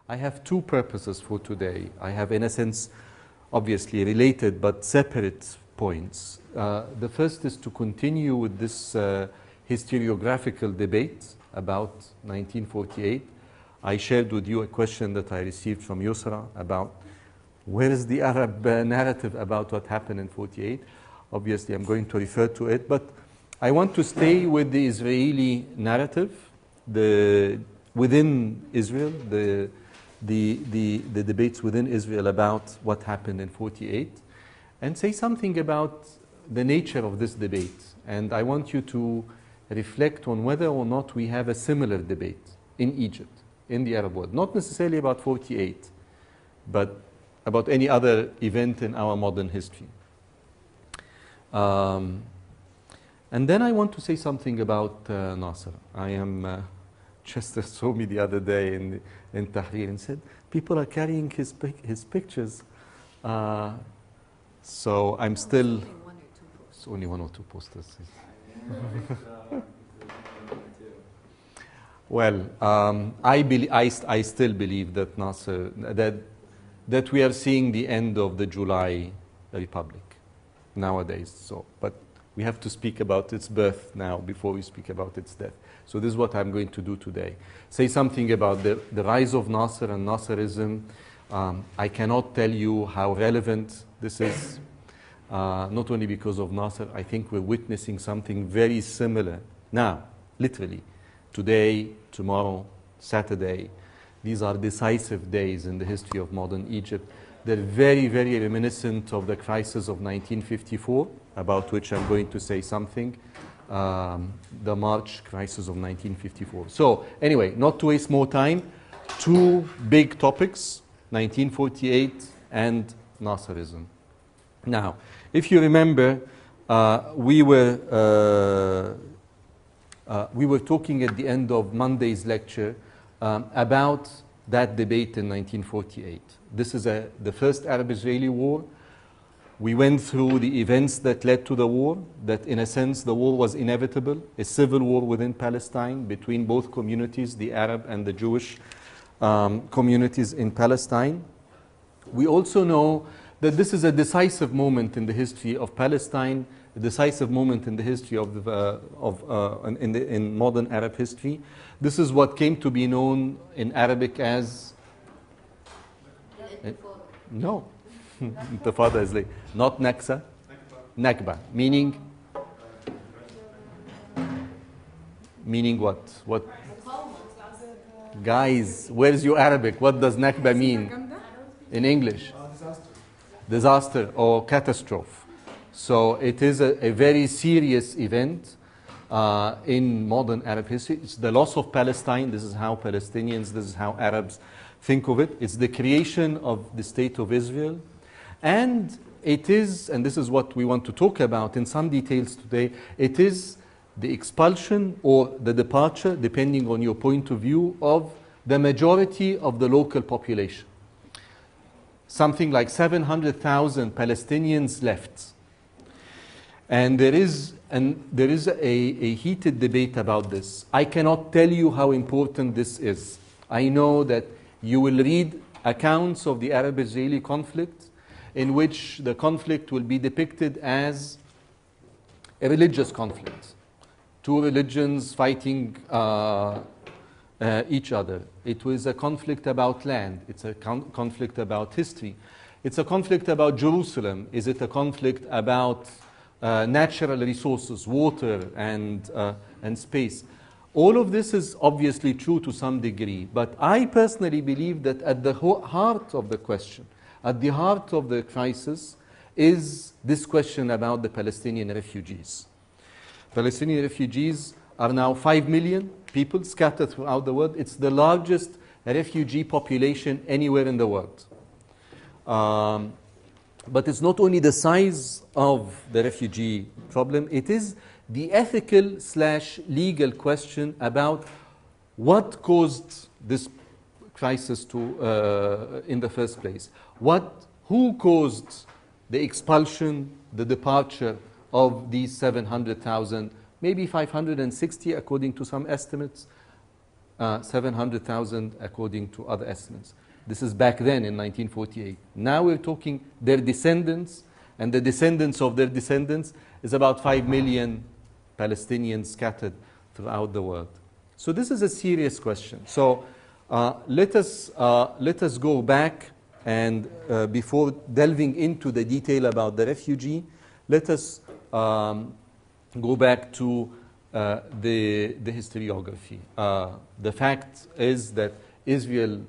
I have two purposes for today. I have, in a sense, obviously related but separate points. The first is to continue with this historiographical debate about 1948. I shared with you a question that I received from Yusra about where is the Arab narrative about what happened in 48. Obviously, I'm going to refer to it, but I want to stay with the Israeli narrative, within Israel, the debates within Israel about what happened in 48, and say something about the nature of this debate. And I want you to reflect on whether or not we have a similar debate in Egypt, in the Arab world. Not necessarily about 48, but about any other event in our modern history. And then I want to say something about Nasser. Chester saw me the other day in Tahrir and said, people are carrying his pictures. So I'm still... It's only one or two posters. Well, I still believe that Nasser, that we are seeing the end of the July Republic nowadays. So, but we have to speak about its birth now before we speak about its death. So this is what I'm going to do today. Say something about the rise of Nasser and Nasserism. I cannot tell you how relevant this is, not only because of Nasser. I think we're witnessing something very similar now, literally. Today, tomorrow, Saturday. These are decisive days in the history of modern Egypt. They're very, very reminiscent of the crisis of 1954, about which I'm going to say something. The March crisis of 1954. So anyway, not to waste more time, two big topics, 1948 and Nasserism. Now, if you remember, we were talking at the end of Monday's lecture about that debate in 1948. This is the first Arab-Israeli war. We went through the events that led to the war, that in a sense the war was inevitable, a civil war within Palestine between both communities, the Arab and the Jewish communities in Palestine. We also know that this is a decisive moment in the history of Palestine, a decisive moment in the history in modern Arab history. This is what came to be known in Arabic as... No. The father is like, not Naksa, Nakba, meaning what? What? Guys, where's your Arabic? What does Nakba mean in English? Disaster or catastrophe. So it is a very serious event in modern Arab history. It's the loss of Palestine. This is how Palestinians, this is how Arabs think of it. It's the creation of the State of Israel. And it is, and this is what we want to talk about in some details today, it is the expulsion or the departure, depending on your point of view, of the majority of the local population. Something like 700,000 Palestinians left. And there is a heated debate about this. I cannot tell you how important this is. I know that you will read accounts of the Arab-Israeli conflict in which the conflict will be depicted as a religious conflict. Two religions fighting each other. It was a conflict about land. It's a conflict about history. It's a conflict about Jerusalem. Is it a conflict about natural resources, water and space? All of this is obviously true to some degree, but I personally believe that at the heart of the question, at the heart of the crisis, is this question about the Palestinian refugees. Palestinian refugees are now 5 million people scattered throughout the world. It's the largest refugee population anywhere in the world. But it's not only the size of the refugee problem, it is the ethical/legal question about what caused this crisis in the first place. Who caused the expulsion, the departure of these 700,000, maybe 560 according to some estimates, 700,000 according to other estimates. This is back then in 1948. Now we're talking their descendants, and the descendants of their descendants is about 5 million Palestinians scattered throughout the world. So this is a serious question. So let us go back, and before delving into the detail about the refugee, let us go back to the historiography. The fact is that Israel,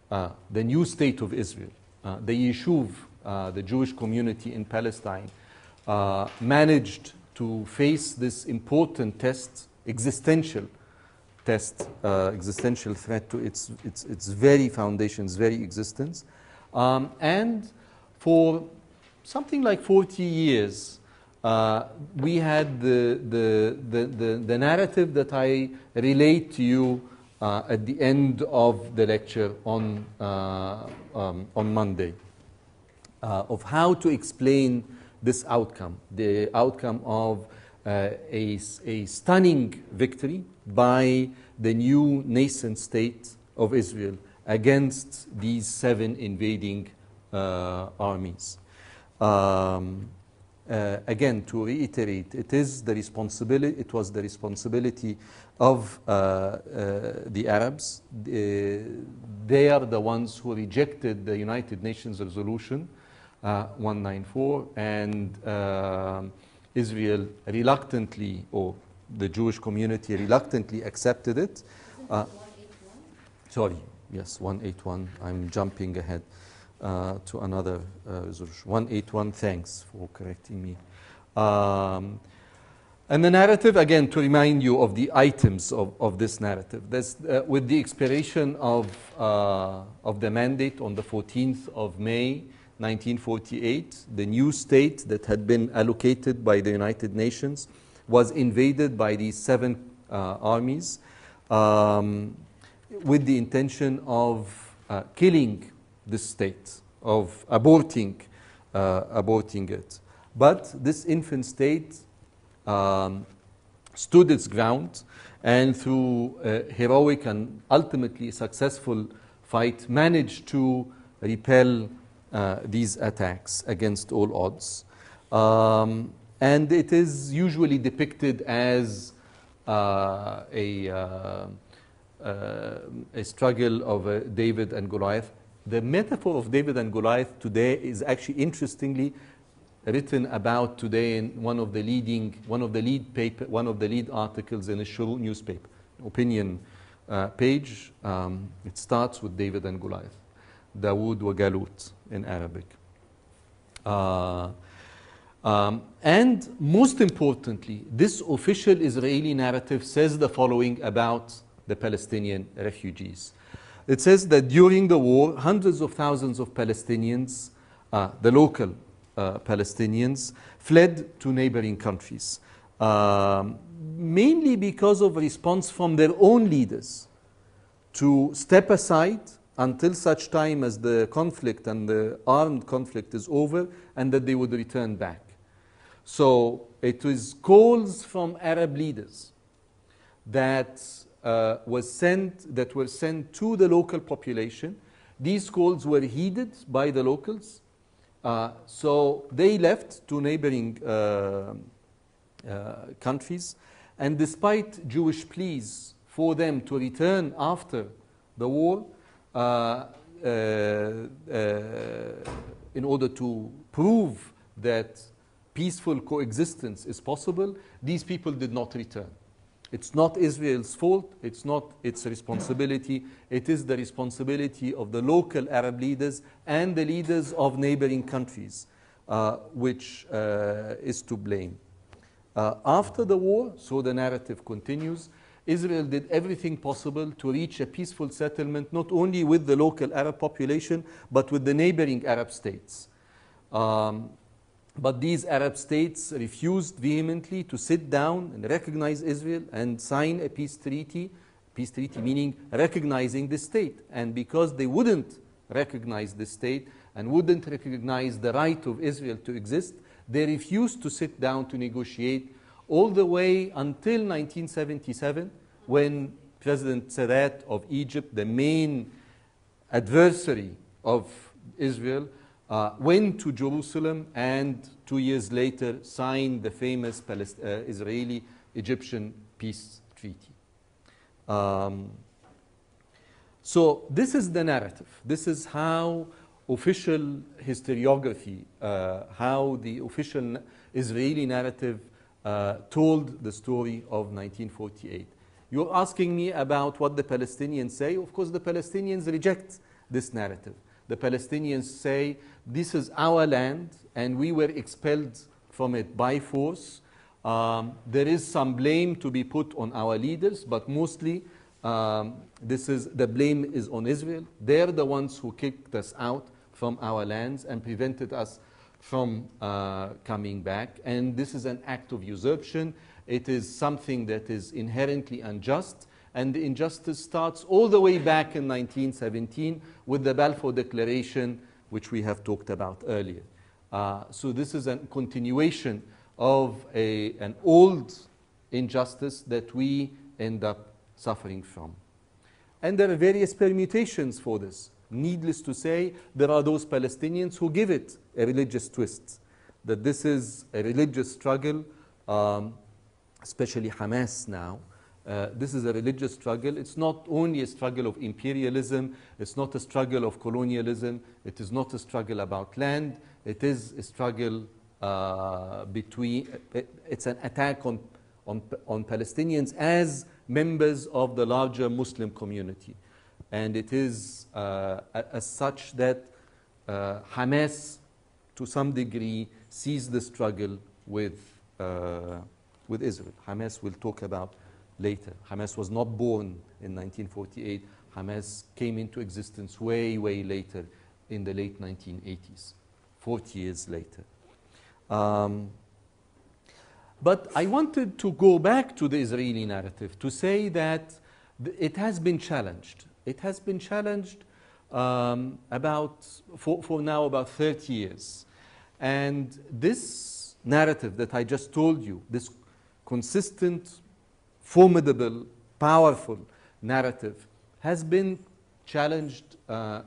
the new state of Israel, the Yishuv, the Jewish community in Palestine, managed to face this important test, existential threat to its very foundations, very existence. And for something like 40 years, we had the narrative that I relate to you at the end of the lecture on Monday, of how to explain this outcome, the outcome of a stunning victory by the new nascent state of Israel against these 7 invading armies. Again, to reiterate, it was the responsibility of the Arabs. They are the ones who rejected the United Nations Resolution 194, and Israel reluctantly, or the Jewish community reluctantly accepted it. Sorry, yes, 181. I'm jumping ahead to another resolution. 181, thanks for correcting me. And the narrative, again, to remind you of the items of this narrative. With the expiration of the mandate on the 14th of May, 1948, the new state that had been allocated by the United Nations was invaded by these 7 armies with the intention of killing this state, of aborting it. But this infant state stood its ground, and through a heroic and ultimately successful fight managed to repel these attacks against all odds. And it is usually depicted as a struggle of David and Goliath. The metaphor of David and Goliath today is actually interestingly written about today in one of the lead articles in a Shuru newspaper, opinion page. It starts with David and Goliath, Dawood wa Galut in Arabic. And most importantly, this official Israeli narrative says the following about the Palestinian refugees. It says that during the war, hundreds of thousands of Palestinians, the local Palestinians, fled to neighboring countries, mainly because of a response from their own leaders to step aside until such time as the conflict and the armed conflict is over, and that they would return back. So it was calls from Arab leaders that were sent to the local population. These calls were heeded by the locals, so they left to neighboring countries, and despite Jewish pleas for them to return after the war, in order to prove that peaceful coexistence is possible, these people did not return. It's not Israel's fault, it's not its responsibility, it is the responsibility of the local Arab leaders and the leaders of neighboring countries, which is to blame. After the war, so the narrative continues, Israel did everything possible to reach a peaceful settlement, not only with the local Arab population, but with the neighboring Arab states. But these Arab states refused vehemently to sit down and recognize Israel and sign a peace treaty meaning recognizing the state. And because they wouldn't recognize the state and wouldn't recognize the right of Israel to exist, they refused to sit down to negotiate all the way until 1977, when President Sadat of Egypt, the main adversary of Israel, went to Jerusalem and 2 years later signed the famous Israeli-Egyptian peace treaty. So this is the narrative. This is how official historiography, how the official Israeli narrative told the story of 1948. You're asking me about what the Palestinians say. Of course, the Palestinians reject this narrative. The Palestinians say, this is our land, and we were expelled from it by force. There is some blame to be put on our leaders, but mostly the blame is on Israel. They're the ones who kicked us out from our lands and prevented us from coming back. And this is an act of usurpation. It is something that is inherently unjust. And the injustice starts all the way back in 1917 with the Balfour Declaration, which we have talked about earlier. So this is a continuation of an old injustice that we end up suffering from. And there are various permutations for this. Needless to say, there are those Palestinians who give it a religious twist, that this is a religious struggle, especially Hamas now. This is a religious struggle. It's not only a struggle of imperialism. It's not a struggle of colonialism. It is not a struggle about land. It is a struggle it's an attack on Palestinians as members of the larger Muslim community. And it is as such that Hamas, to some degree, sees the struggle with Israel. Hamas we'll talk about later. Hamas was not born in 1948. Hamas came into existence way, way later, in the late 1980s, 40 years later. But I wanted to go back to the Israeli narrative to say that it has been challenged. It has been challenged for now about 30 years. And this narrative that I just told you, this consistent, formidable, powerful narrative, has been challenged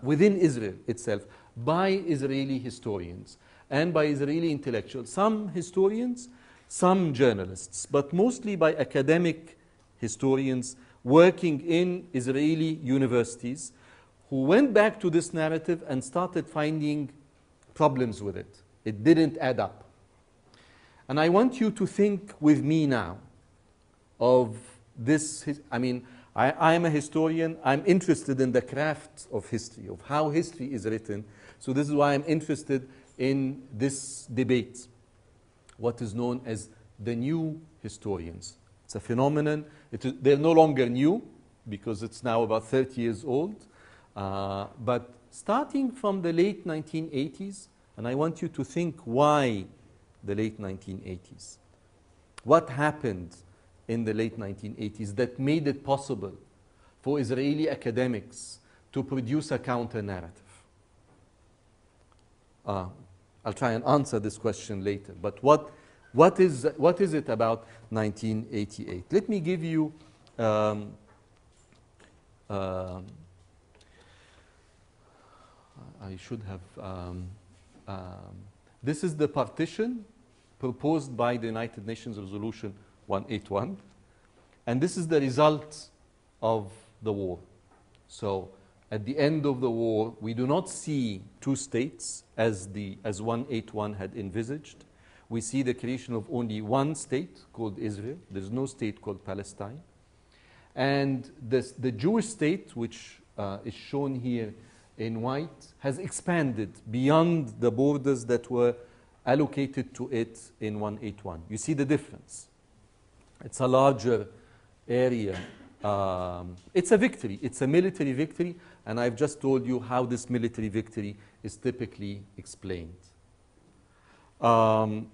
within Israel itself by Israeli historians and by Israeli intellectuals. Some historians, some journalists, but mostly by academic historians working in Israeli universities who went back to this narrative and started finding problems with it. It didn't add up. And I want you to think with me now of this. I mean, I'm a historian. I'm interested in the craft of history, of how history is written. So this is why I'm interested in this debate, what is known as the new historians. It's a phenomenon. They're no longer new because it's now about 30 years old. But starting from the late 1980s, and I want you to think why the late 1980s. What happened in the late 1980s that made it possible for Israeli academics to produce a counter-narrative? I'll try and answer this question later. But what is it about 1988? Let me give you I should have this is the partition proposed by the United Nations Resolution 181, and this is the result of the war. So at the end of the war, we do not see two states as 181 had envisaged. We see the creation of only one state called Israel. There's no state called Palestine. And the Jewish state, which is shown here in white, has expanded beyond the borders that were allocated to it in 181. You see the difference. It's a larger area. It's a victory. It's a military victory. And I've just told you how this military victory is typically explained. Now,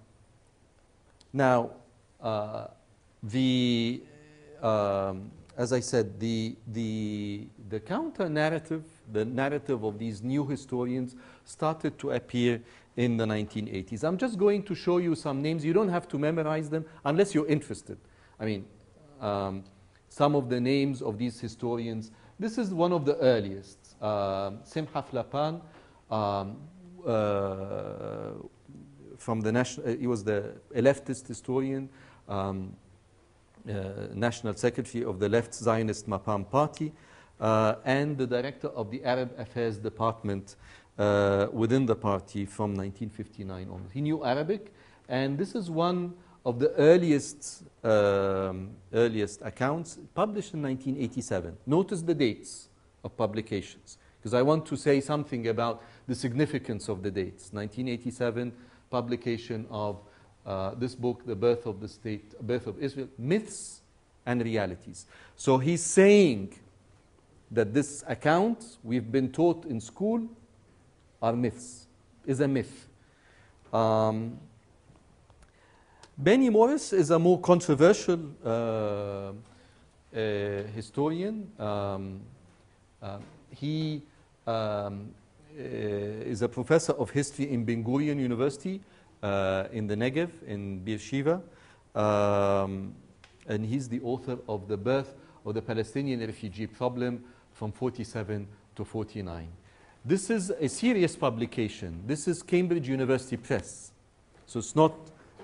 as I said, the counter-narrative, the narrative of these new historians started to appear in the 1980s. I'm just going to show you some names. You don't have to memorize them unless you're interested. I mean, some of the names of these historians. This is one of the earliest. Simha Flapan, from the national, he was a leftist historian, national secretary of the left Zionist Mapam party, and the director of the Arab Affairs Department within the party from 1959 on. He knew Arabic, and this is one of the earliest accounts, published in 1987. Notice the dates of publications, because I want to say something about the significance of the dates. 1987, publication of this book, The Birth of the State, Birth of Israel, Myths and Realities. So he's saying that this account we've been taught in school are myths, is a myth. Benny Morris is a more controversial historian. He is a professor of history in Ben Gurion University in the Negev, in Beersheba. And he's the author of The Birth of the Palestinian Refugee Problem from 47 to 49. This is a serious publication. This is Cambridge University Press. So it's not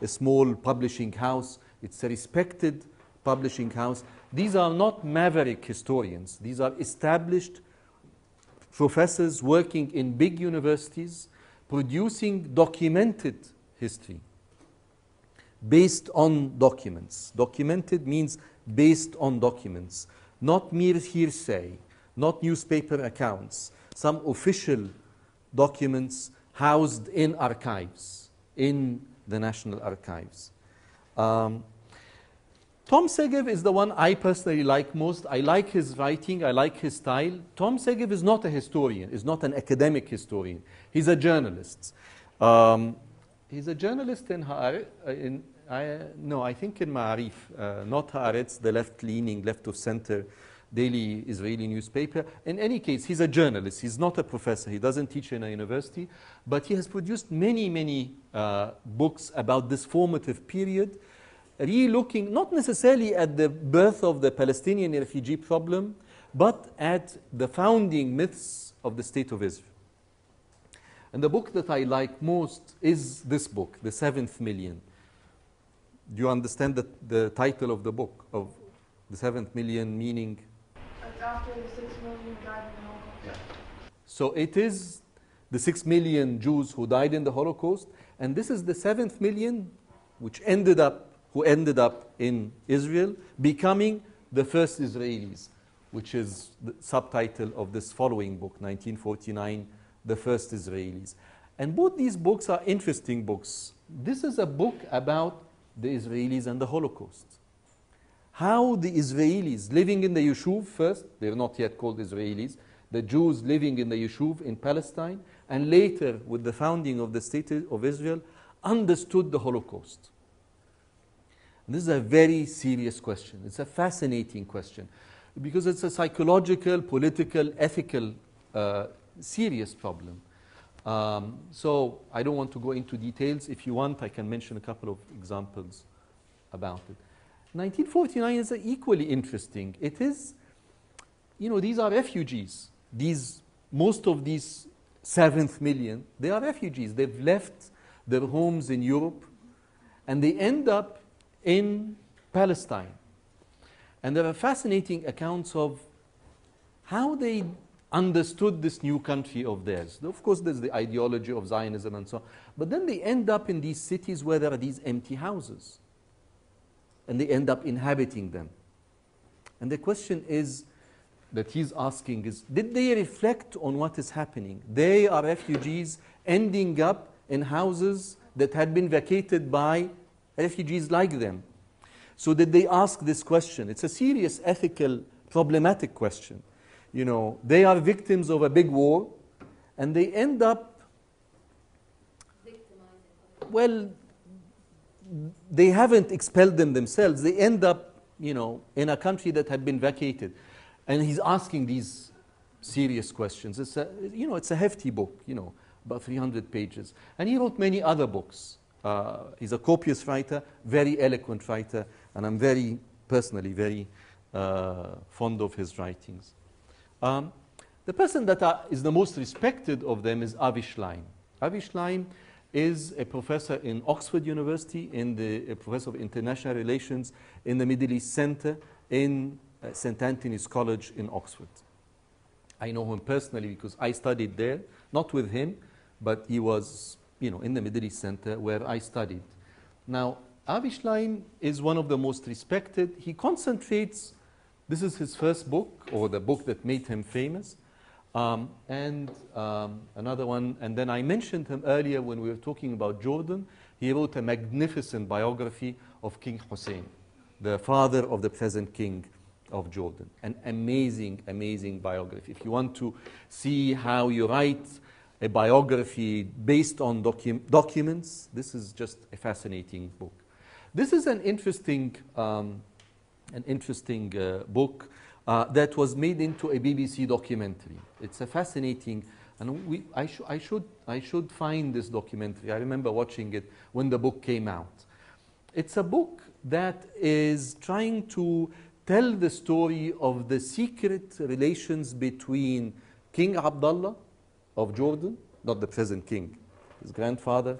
a small publishing house. It's a respected publishing house. These are not maverick historians. These are established professors working in big universities, producing documented history based on documents. Documented means based on documents, not mere hearsay, not newspaper accounts, some official documents housed in archives, in the National Archives. Tom Segev is the one I personally like most. I like his writing, I like his style. Tom Segev is not a historian, is not an academic historian. He's a journalist. He's a journalist in Haaretz, I think in Ma'arif, not Haaretz, the left-leaning, left-of-center daily Israeli newspaper. In any case, he's a journalist. He's not a professor. He doesn't teach in a university. But he has produced many, many books about this formative period, re-looking not necessarily at the birth of the Palestinian refugee problem, but at the founding myths of the State of Israel. And the book that I like most is this book, The Seventh Million. Do you understand the title of the book, of The Seventh Million, meaning? It's after the 6 million died in the Holocaust. Yeah. So it is the 6 million Jews who died in the Holocaust, and this is the 7th million who ended up in Israel, becoming the first Israelis, which is the subtitle of this following book, 1949, The First Israelis. And both these books are interesting books. This is a book about the Israelis and the Holocaust. How the Israelis living in the Yishuv first, they're not yet called Israelis, the Jews living in the Yishuv in Palestine, and later with the founding of the State of Israel, understood the Holocaust. And this is a very serious question. It's a fascinating question because it's a psychological, political, ethical, serious problem. So I don't want to go into details. If you want, I can mention a couple of examples about it. 1949 is equally interesting. It is, these are refugees. Most of these 7th million, they are refugees. They've left their homes in Europe, and they end up in Palestine. And there are fascinating accounts of how they understood this new country of theirs. Of course, there's the ideology of Zionism and so on. But then they end up in these cities where there are these empty houses. And they end up inhabiting them. And the question is, that he's asking is, did they reflect on what is happening? They are refugees ending up in houses that had been vacated by refugees like them. So did they ask this question? It's a serious ethical, problematic question. They are victims of a big war, and they end up, well, they haven't expelled them themselves. They end up, in a country that had been vacated. And he's asking these serious questions. It's a hefty book, about 300 pages. And he wrote many other books. He's a copious writer, very eloquent writer, and I'm personally very fond of his writings. The person that is the most respected of them is Avi Shlaim. Avi Shlaim is a professor in Oxford University, a professor of international relations in the Middle East Center in St. Anthony's College in Oxford. I know him personally because I studied there, not with him, but he was, in the Middle East Center where I studied. Now, Avi Shlaim is one of the most respected. He concentrates, this is his first book, or the book that made him famous, and another one, and then I mentioned him earlier when we were talking about Jordan. He wrote a magnificent biography of King Hussein, the father of the present king of Jordan. An amazing, amazing biography. If you want to see how you write a biography based on documents, this is just a fascinating book. This is an interesting book that was made into a BBC documentary. It's a fascinating, and I should find this documentary. I remember watching it when the book came out. It's a book that is trying to tell the story of the secret relations between King Abdullah of Jordan, not the present king, his grandfather,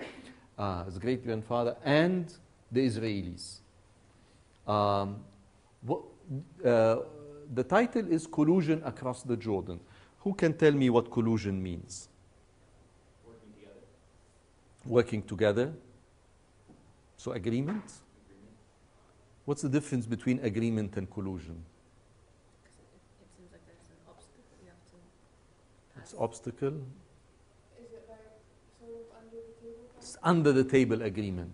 his great-grandfather, and the Israelis. The title is Collusion Across the Jordan. Who can tell me what collusion means? Working together. Working together. So agreement? What's the difference between agreement and collusion? It seems like there's an obstacle you have to pass. It's obstacle. Is it like sort of under the table? It's under the table agreement.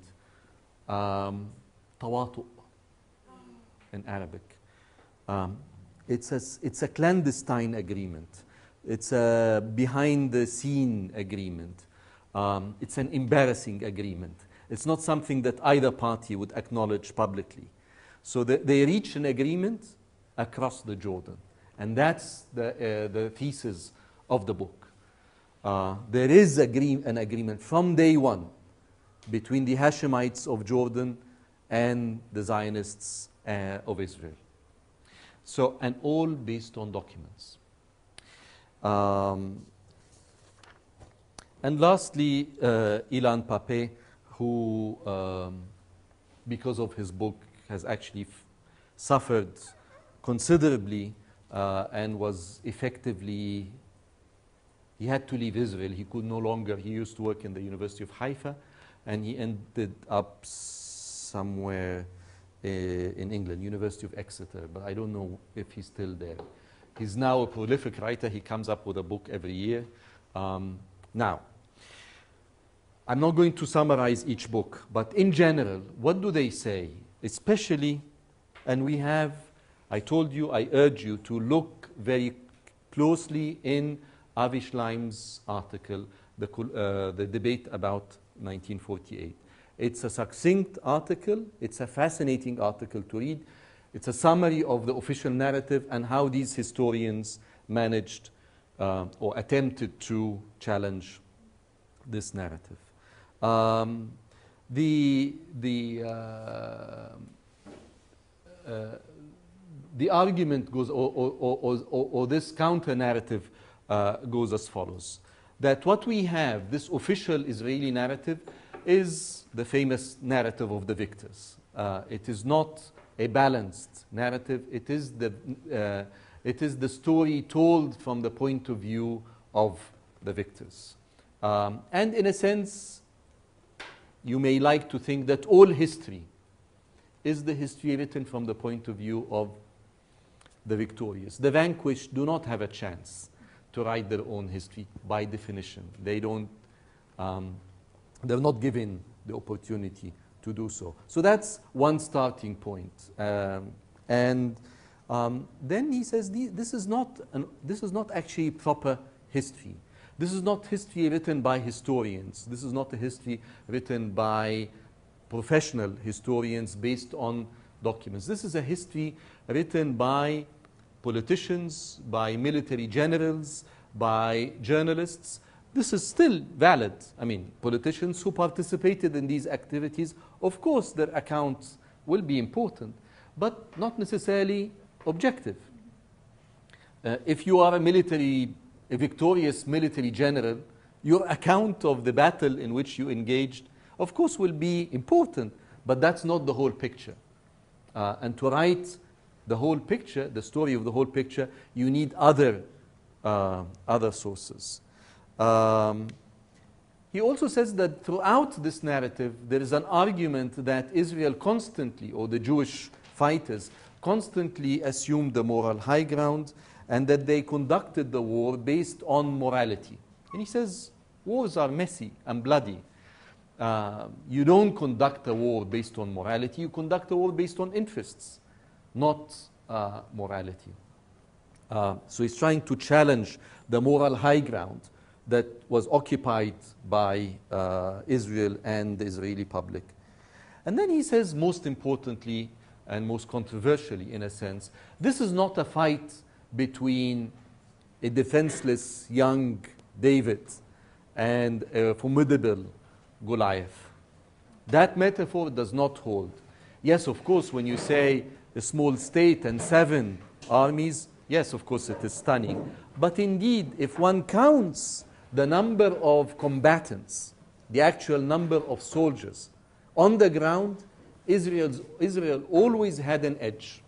Tawatu in Arabic. It's a clandestine agreement. It's a behind the scene agreement. It's an embarrassing agreement. It's not something that either party would acknowledge publicly. So they reach an agreement across the Jordan. And that's the thesis of the book. There is an agreement from day one between the Hashemites of Jordan and the Zionists of Israel. So, and all based on documents. And lastly, Ilan Pape, who, because of his book, has actually suffered considerably and was effectively, he had to leave Israel. He could no longer, he used to work in the University of Haifa, and he ended up somewhere in England, University of Exeter, but I don't know if he's still there. He's now a prolific writer. He comes up with a book every year. Now, I'm not going to summarize each book, but in general, what do they say? Especially, and we have, I told you, I urge you to look very closely in Avi Shlaim's article, the debate about 1948. It's a succinct article. It's a fascinating article to read. It's a summary of the official narrative and how these historians managed or attempted to challenge this narrative. The argument goes, or this counter-narrative goes as follows. That what we have, this official Israeli narrative, is the famous narrative of the victors. It is not a balanced narrative. It is the story told from the point of view of the victors. And in a sense, you may like to think that all history is the history written from the point of view of the victorious. The vanquished do not have a chance to write their own history by definition. They don't, they're not given the opportunity to do so. So that's one starting point. Then he says, this is not actually proper history. This is not history written by historians. This is not a history written by professional historians based on documents. This is a history written by politicians, by military generals, by journalists. This is still valid. I mean, politicians who participated in these activities, of course, their accounts will be important, but not necessarily objective. If you are a victorious military general, your account of the battle in which you engaged, of course, will be important, but that's not the whole picture. And to write the whole picture, the story of the whole picture, you need other sources. He also says that throughout this narrative, there is an argument that Israel constantly, or the Jewish fighters, constantly assumed the moral high ground and that they conducted the war based on morality. And he says, wars are messy and bloody. You don't conduct a war based on morality, you conduct a war based on interests, not morality. So he's trying to challenge the moral high ground that was occupied by Israel and the Israeli public. And then he says, most importantly and most controversially in a sense, this is not a fight between a defenseless young David and a formidable Goliath. That metaphor does not hold. Yes, of course, when you say a small state and 7 armies, yes, of course, it is stunning. But indeed, if one counts the number of combatants, the actual number of soldiers on the ground, Israel always had an edge.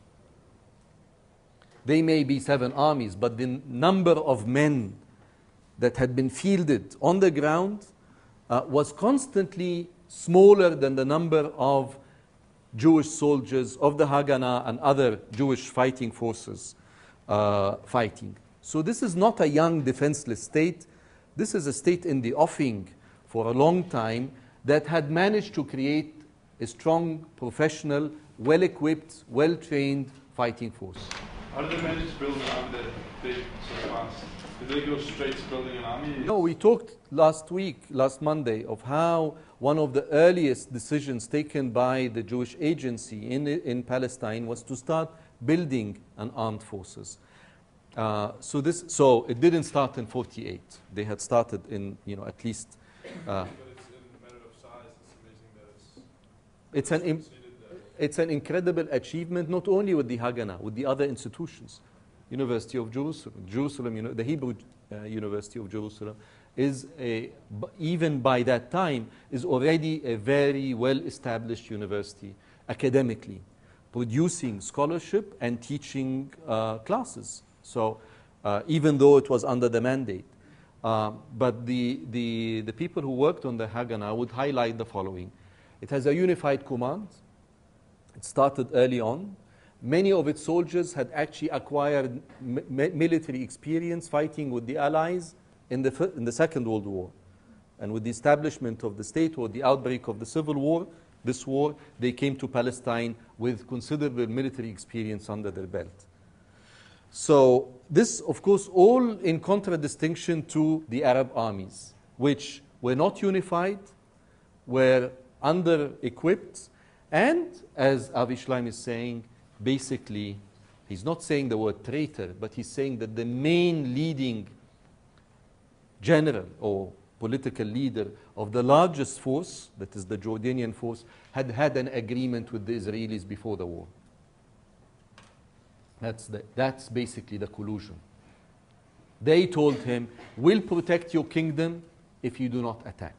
They may be 7 armies, but the number of men that had been fielded on the ground was constantly smaller than the number of Jewish soldiers of the Haganah and other Jewish fighting forces fighting. So this is not a young defenseless state. This is a state in the offing for a long time that had managed to create a strong, professional, well-equipped, well-trained fighting force. How did they manage to build an army that big so fast? Did they go straight to building an army? No, we talked last Monday, of how one of the earliest decisions taken by the Jewish agency in Palestine was to start building an armed forces. So it didn't start in 48. They had started in, at least. But it's a matter of size. It's amazing that It's an incredible achievement, not only with the Haganah, with the other institutions. University of Jerusalem, the Hebrew University of Jerusalem, even by that time, is already a very well-established university academically, producing scholarship and teaching classes. So even though it was under the mandate. But the people who worked on the Haganah would highlight the following. It has a unified command. It started early on. Many of its soldiers had actually acquired military experience fighting with the Allies in the Second World War. And with the establishment of the state or the outbreak of the Civil War, this war, they came to Palestine with considerable military experience under their belt. So this, of course, all in contradistinction to the Arab armies, which were not unified, were under-equipped, and, as Avi Shleim is saying, basically, he's not saying the word traitor, but he's saying that the main leading general or political leader of the largest force, that is the Jordanian force, had an agreement with the Israelis before the war. That's basically the collusion. They told him, we'll protect your kingdom if you do not attack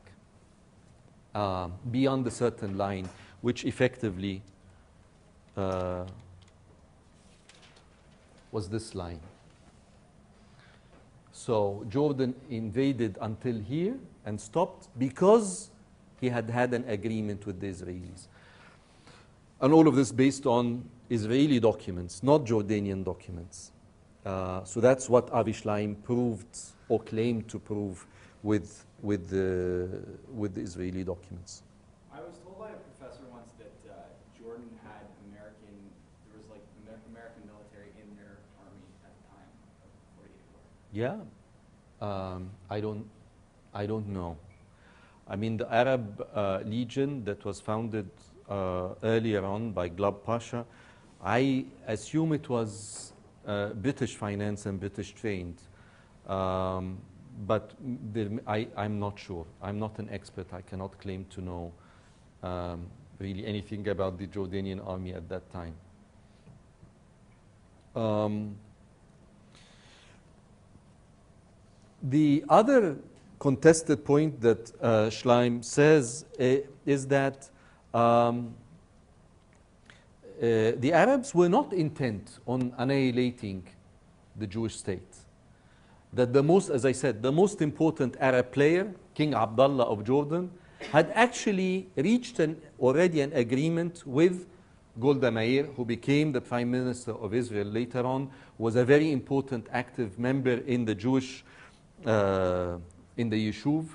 beyond a certain line, which effectively was this line. So Jordan invaded until here and stopped because he had an agreement with the Israelis. And all of this based on Israeli documents, not Jordanian documents. So that's what Avi Shleim proved or claimed to prove with the Israeli documents. I was told by a professor once that Jordan had there was like American military in their army at the time of 48 war. Yeah, I don't know. I mean, the Arab Legion that was founded earlier on by Glab Pasha, I assume it was British finance and British trained. But I'm not sure. I'm not an expert. I cannot claim to know really anything about the Jordanian army at that time. Um, the other contested point that Schleim says is that the Arabs were not intent on annihilating the Jewish state. That the most, as I said, the most important Arab player, King Abdullah of Jordan, had actually reached already an agreement with Golda Meir, who became the Prime Minister of Israel later on, was a very important active member in the Jewish, in the Yishuv.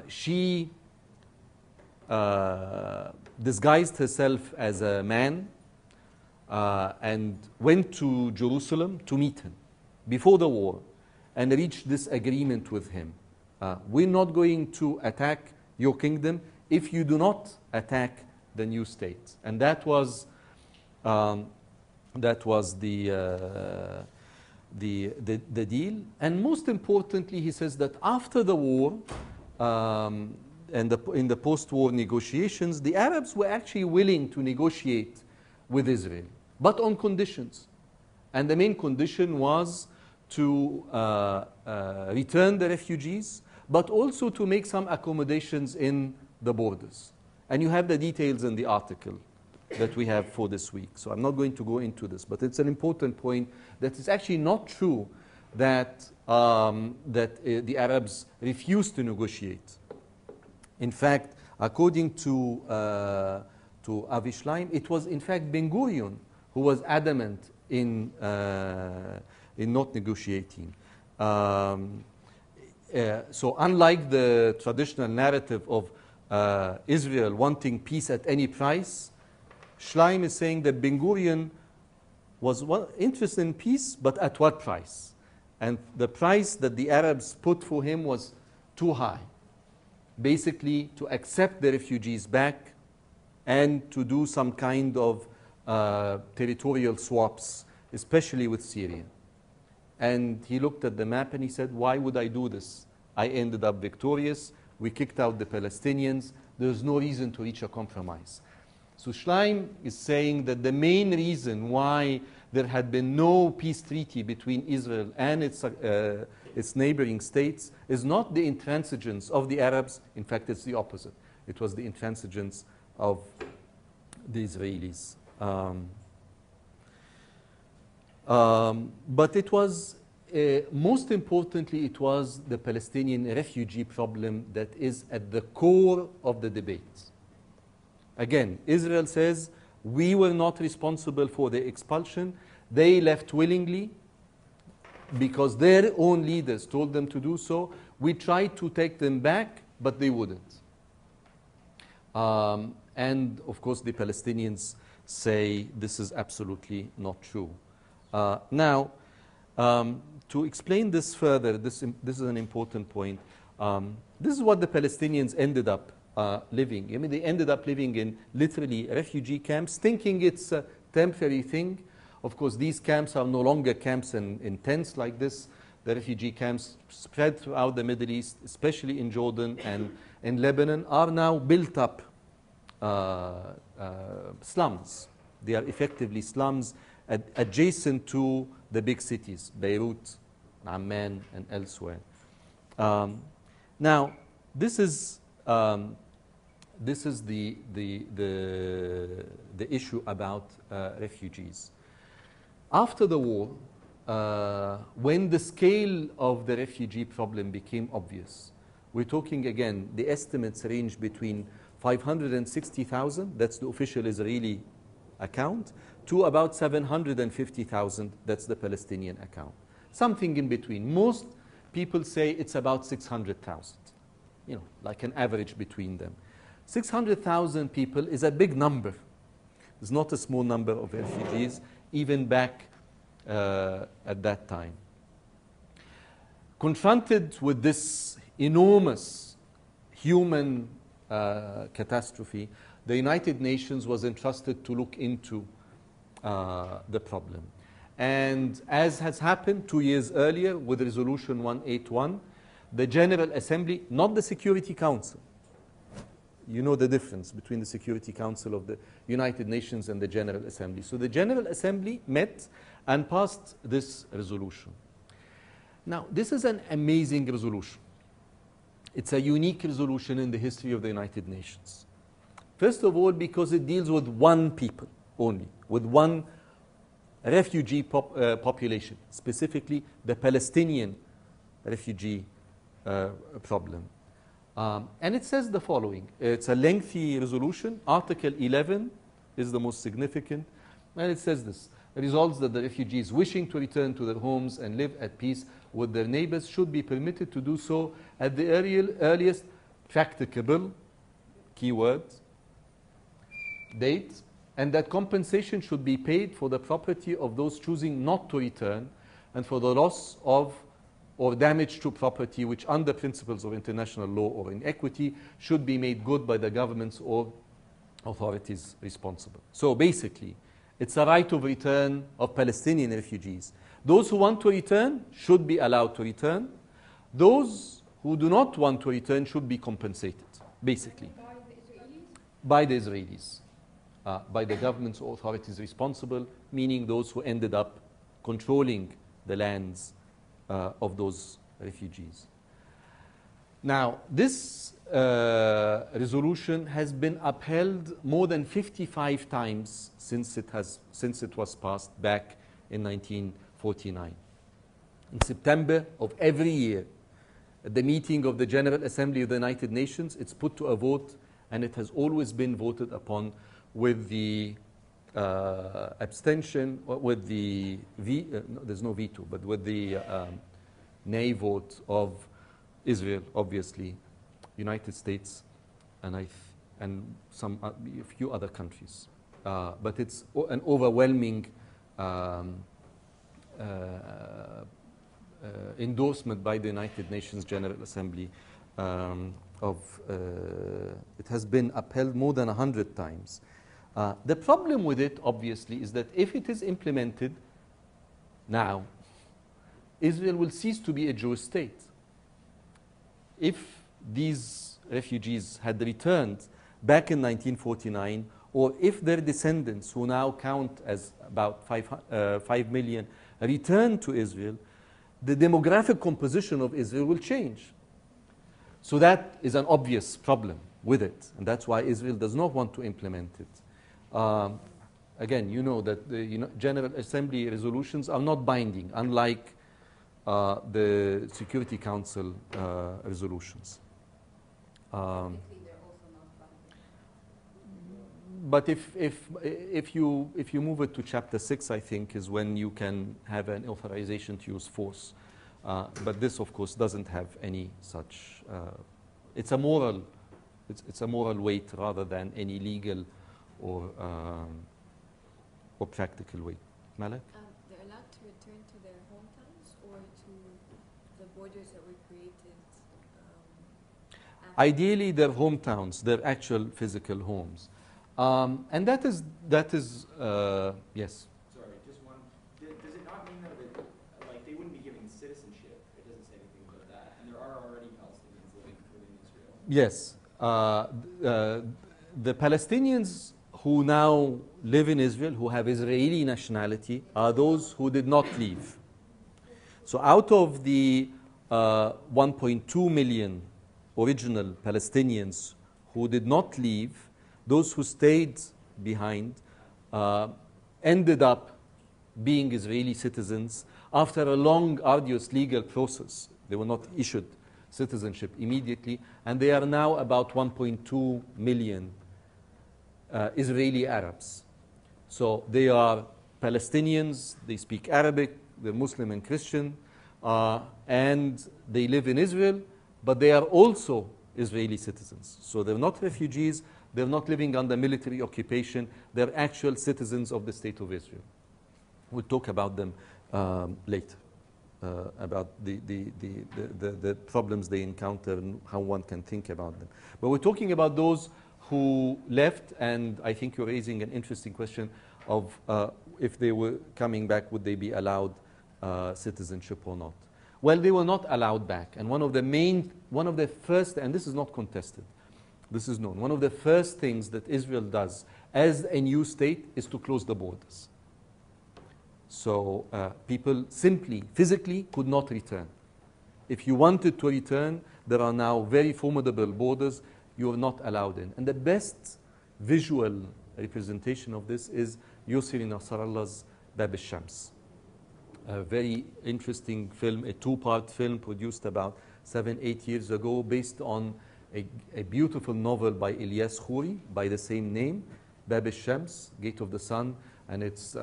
She disguised herself as a man and went to Jerusalem to meet him before the war and reached this agreement with him. We're not going to attack your kingdom if you do not attack the new state. And that was the deal. And most importantly, he says that after the war and in the post-war negotiations, the Arabs were actually willing to negotiate with Israel, but on conditions. And the main condition was to return the refugees, but also to make some accommodations in the borders. And you have the details in the article that we have for this week. So I'm not going to go into this, but it's an important point that it's actually not true that, the Arabs refused to negotiate. In fact, according to Avi Schleim, it was in fact Ben Gurion who was adamant in not negotiating. So unlike the traditional narrative of Israel wanting peace at any price, Schleim is saying that Ben Gurion was interested in peace, but at what price? And the price that the Arabs put for him was too high. Basically, to accept the refugees back and to do some kind of territorial swaps, especially with Syria. And he looked at the map and he said, why would I do this? I ended up victorious. We kicked out the Palestinians. There's no reason to reach a compromise. So Schleim is saying that the main reason why there had been no peace treaty between Israel and its neighboring states is not the intransigence of the Arabs. In fact, it's the opposite. It was the intransigence of the Israelis. But it was, most importantly, it was the Palestinian refugee problem that is at the core of the debate. Again, Israel says, we were not responsible for the expulsion. They left willingly because their own leaders told them to do so. We tried to take them back, but they wouldn't. And of course, the Palestinians say this is absolutely not true. Now, to explain this further, this is an important point. This is what the Palestinians ended up living. I mean, they ended up living in literally refugee camps, thinking it's a temporary thing. Of course, these camps are no longer camps in tents like this. The refugee camps spread throughout the Middle East, especially in Jordan and in Lebanon, are now built up slums. They are effectively slums adjacent to the big cities, Beirut, Amman, and elsewhere. Now, this is the issue about refugees. After the war, when the scale of the refugee problem became obvious, we're talking again, the estimates range between 560,000, that's the official Israeli account, to about 750,000, that's the Palestinian account. Something in between. Most people say it's about 600,000, you know, like an average between them. 600,000 people is a big number. It's not a small number of refugees, even back at that time. Confronted with this enormous human catastrophe, the United Nations was entrusted to look into the problem. And as has happened 2 years earlier with Resolution 181, the General Assembly, not the Security Council, You know the difference between the Security Council of the United Nations and the General Assembly. So the General Assembly met and passed this resolution. Now, this is an amazing resolution. It's a unique resolution in the history of the United Nations. First of all, because it deals with one people only, with one refugee population, specifically the Palestinian refugee problem. And it says the following. It's a lengthy resolution. Article 11 is the most significant. And it says this. Resolves that the refugees wishing to return to their homes and live at peace with their neighbors should be permitted to do so at the earliest practicable, keyword, date, and that compensation should be paid for the property of those choosing not to return and for the loss of or damage to property which under principles of international law or in equity should be made good by the governments or authorities responsible. So basically, it's a right of return of Palestinian refugees. Those who want to return should be allowed to return. Those who do not want to return should be compensated, basically. By the Israelis. By the governments or authorities responsible, meaning those who ended up controlling the lands of those refugees. Now, this resolution has been upheld more than 55 times since it was passed back in 1949. In September of every year, at the meeting of the General Assembly of the United Nations, it's put to a vote, and it has always been voted upon with the abstention, with the there's no veto, but with the nay vote of Israel, obviously, United States, and a few other countries. But it's an overwhelming endorsement by the United Nations General Assembly it has been upheld more than 100 times. The problem with it, obviously, is that if it is implemented now, Israel will cease to be a Jewish state. If these refugees had returned back in 1949, or if their descendants, who now count as about 5 million, return to Israel, the demographic composition of Israel will change. So that is an obvious problem with it, and that's why Israel does not want to implement it. Again, you know that the General Assembly resolutions are not binding, unlike the Security Council resolutions. But if you move it to Chapter 6, I think, is when you can have an authorization to use force. But this, of course, doesn't have any such. It's a moral weight rather than any legal or practical weight. Malak? They're allowed to return to their hometowns or to the borders that were created. Ideally, their hometowns, their actual physical homes, and that is yes. Sorry, just one. Does it not mean that like they wouldn't be given citizenship? It doesn't say anything about that, and there are already Palestinians living within Israel. Yes, the Palestinians who now live in Israel, who have Israeli nationality, are those who did not leave. So out of the 1.2 million original Palestinians who did not leave, those who stayed behind ended up being Israeli citizens after a long, arduous legal process. They were not issued citizenship immediately, and they are now about 1.2 million Israeli Arabs. So they are Palestinians, they speak Arabic, they're Muslim and Christian, and they live in Israel, but they are also Israeli citizens. So they're not refugees, they're not living under military occupation, they're actual citizens of the State of Israel. We'll talk about them later, about the problems they encounter and how one can think about them. But we're talking about those who left, and I think you're raising an interesting question of if they were coming back, would they be allowed citizenship or not? Well, they were not allowed back, and one of the first, and this is not contested, This is known. One of the first things that Israel does as a new state is to close the borders. So people simply, physically could not return. If you wanted to return, there are now very formidable borders you are not allowed in. And the best visual representation of this is Yusri Nasrallah's Bab al-Shams. A very interesting film, a two-part film produced about 7-8 years ago based on a beautiful novel by Ilyas Khouri by the same name, Bab al-Shams, Gate of the Sun, and it's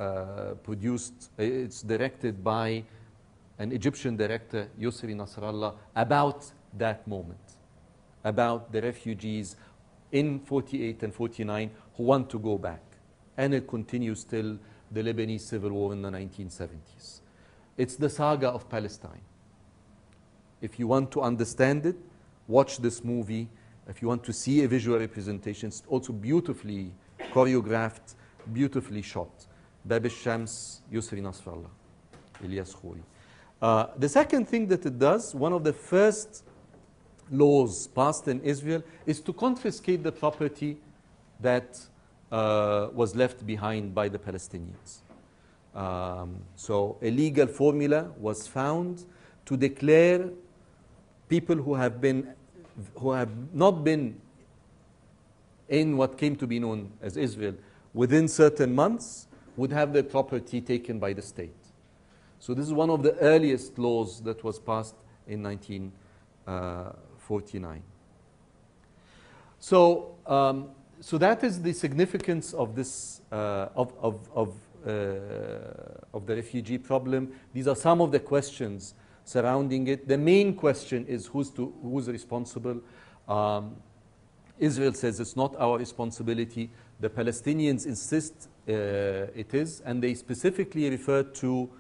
it's directed by an Egyptian director, Yusri Nasrallah, about that moment, about the refugees in 48 and 49 who want to go back. And it continues till the Lebanese civil war in the 1970s. It's the saga of Palestine. If you want to understand it, watch this movie. If you want to see a visual representation, it's also beautifully choreographed, beautifully shot. Bab al-Shams, Yusri Nasrallah, Ilyas Khouri. The second thing that it does, one of the first laws passed in Israel, is to confiscate the property that was left behind by the Palestinians. So a legal formula was found to declare people who have not been in what came to be known as Israel within certain months would have their property taken by the state. So this is one of the earliest laws that was passed in 1949. So that is the significance of this of the refugee problem. These are some of the questions surrounding it. The main question is who's responsible. Israel says it's not our responsibility. The Palestinians insist it is, and they specifically refer to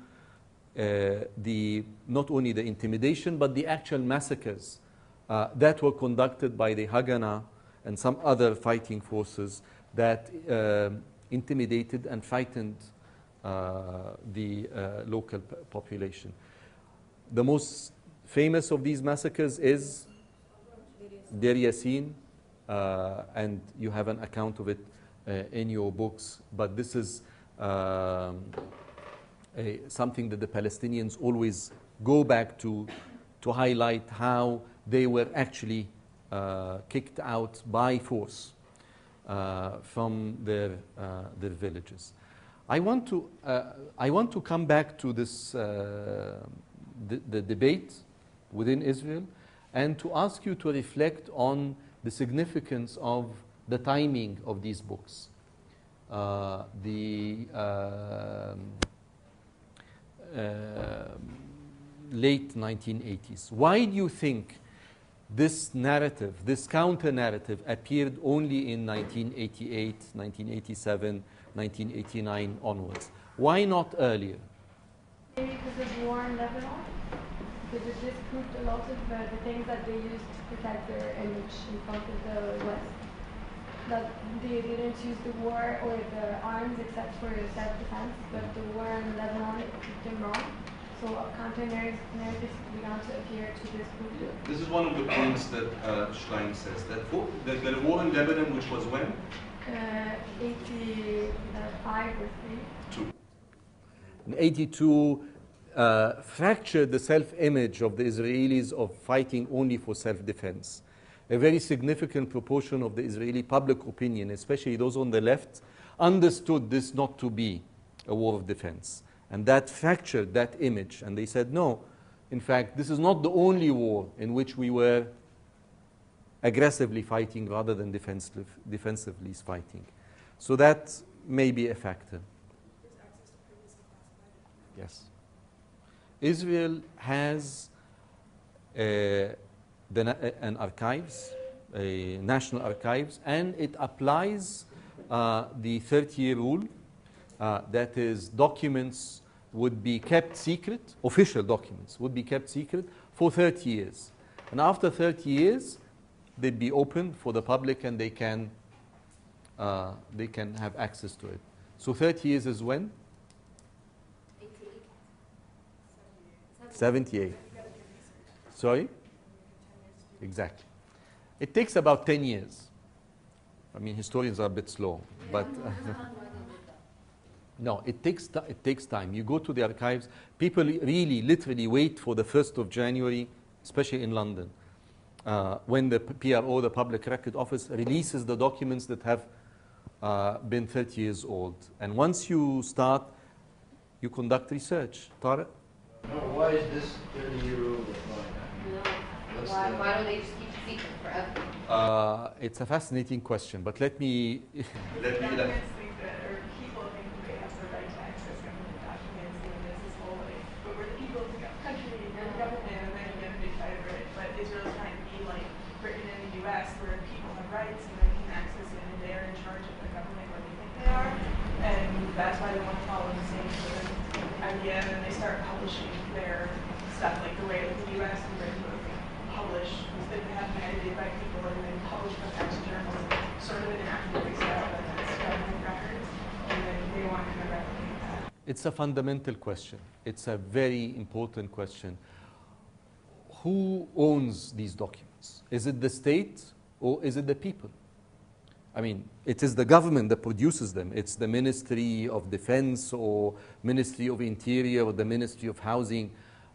not only the intimidation but the actual massacres that were conducted by the Haganah and some other fighting forces that intimidated and frightened the local population. The most famous of these massacres is Deir Yassin, and you have an account of it in your books, but this is something that the Palestinians always go back to highlight how they were actually kicked out by force from their villages. I want to come back to this the debate within Israel and to ask you to reflect on the significance of the timing of these books. Late 1980s. Why do you think this narrative, this counter-narrative appeared only in 1988, 1987, 1989 onwards? Why not earlier? Maybe because of the war in Lebanon, because it disproved a lot of the things that they used to protect their image in front of the West. That they didn't use the war or the arms except for self-defense, but the war in Lebanon proved them wrong. So counter-narratives began to appear to disprove it. This is one of the points that Schlein says, that the war in Lebanon, which was when? 85 or 3. In 82, fractured the self-image of the Israelis of fighting only for self-defense. A very significant proportion of the Israeli public opinion, especially those on the left, understood this not to be a war of defense. And that fractured that image. And they said, no, in fact, this is not the only war in which we were aggressively fighting rather than defensively fighting. So that may be a factor. Yes. Israel has an archives, a national archives, and it applies the 30-year rule. That is, documents would be kept secret, official documents would be kept secret for 30 years. And after 30 years, they'd be open for the public and they can have access to it. So 30 years is when? 78. Sorry? Exactly. It takes about 10 years I mean, historians are a bit slow, but no, it takes time. You go to the archives. People really, literally wait for the 1st of January, especially in London, when the PRO, the Public Record Office, releases the documents that have been 30 years old. And once you start, you conduct research. Tariq? No, why is this 30-year rule applied? No. Why don't they just keep it secret forever? It's a fascinating question, but let me. Governments think that, or people think that they have the right to access government documents, and this is holy. But we're the people of the country, and the government, and then you get a big fight over it. But Israel's trying to be like Britain and the U.S., where people have rights and they can access it, and they're in charge of the government where they think they are. And that's why they want to follow the same sort of idea, and then they start publishing their stuff, like the way that the U.S. and Britain both publish, instead of having it edited by people and then published from extra journals, sort of in an academic style, but it's government records, and then they want to kind of replicate that. It's a fundamental question. It's a very important question. Who owns these documents? Is it the state or is it the people? I mean, it is the government that produces them. It's the Ministry of Defense or Ministry of Interior or the Ministry of Housing.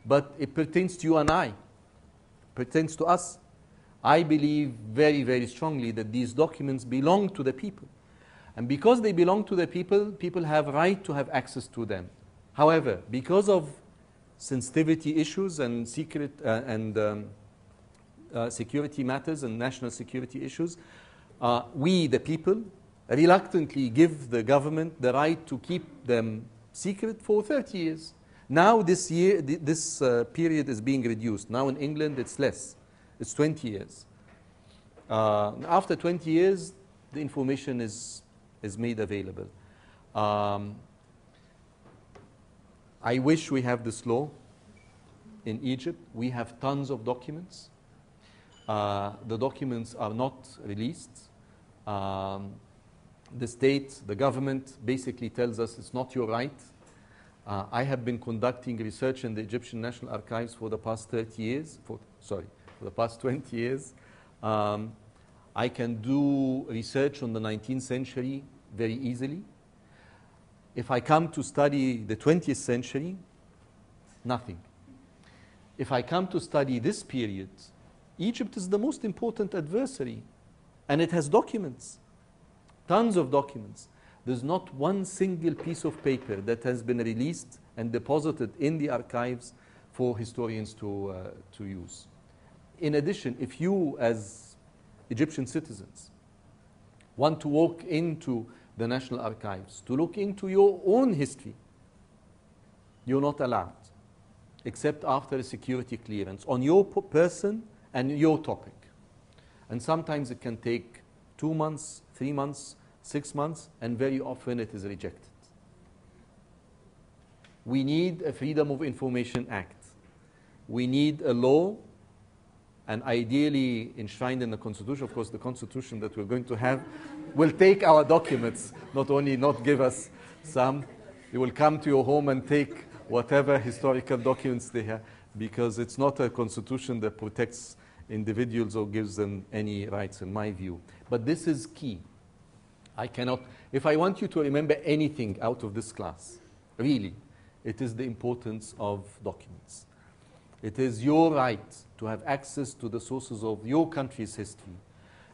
But it pertains to you and I. It pertains to us. I believe very, very strongly that these documents belong to the people. And because they belong to the people, people have right to have access to them. However, because of sensitivity issues and secret security matters and national security issues, we, the people, reluctantly give the government the right to keep them secret for 30 years. Now this year, this period is being reduced. Now in England, it's less. It's 20 years. After 20 years, the information is made available. I wish we have this law in Egypt. We have tons of documents. The documents are not released. The state, the government basically tells us it's not your right. I have been conducting research in the Egyptian National Archives for the past 30 years, for the past 20 years. I can do research on the 19th century very easily. If I come to study the 20th century, nothing. If I come to study this period, Egypt is the most important adversary, and it has documents, tons of documents. There's not one single piece of paper that has been released and deposited in the archives for historians to use. In addition, if you, as Egyptian citizens, want to walk into the National Archives to look into your own history, you're not allowed, except after a security clearance on your person and your topic. And sometimes it can take 2 months, 3 months, 6 months, and very often it is rejected. We need a Freedom of Information Act. We need a law, and ideally enshrined in the Constitution. Of course, the Constitution that we're going to have will take our documents, not give us some. They will come to your home and take whatever historical documents they have, because it's not a constitution that protects individuals or gives them any rights, in my view. But this is key. I cannot, if I want you to remember anything out of this class, really, it is the importance of documents. It is your right to have access to the sources of your country's history,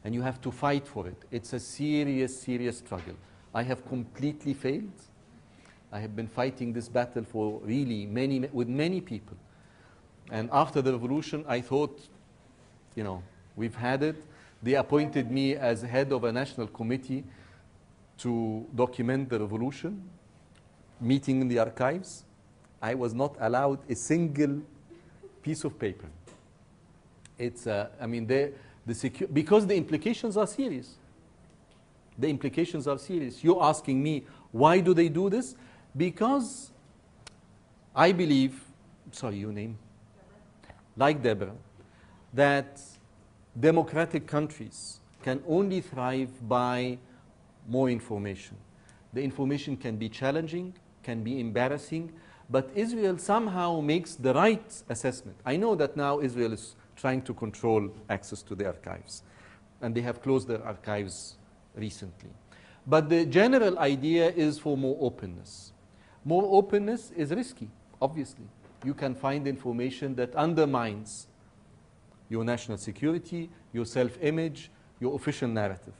and you have to fight for it. It's a serious, serious struggle. I have completely failed. I have been fighting this battle for really with many people. And after the revolution, I thought, we've had it. They appointed me as head of a national committee to document the revolution, meeting in the archives. I was not allowed a single piece of paper. It's, because the implications are serious. The implications are serious. You're asking me, why do they do this? Because I believe, sorry, your name? Like Deborah, that democratic countries can only thrive by more information. The information can be challenging, can be embarrassing, but Israel somehow makes the right assessment. I know that now Israel is trying to control access to the archives, and they have closed their archives recently. But the general idea is for more openness. More openness is risky, obviously. You can find information that undermines your national security, your self-image, your official narrative.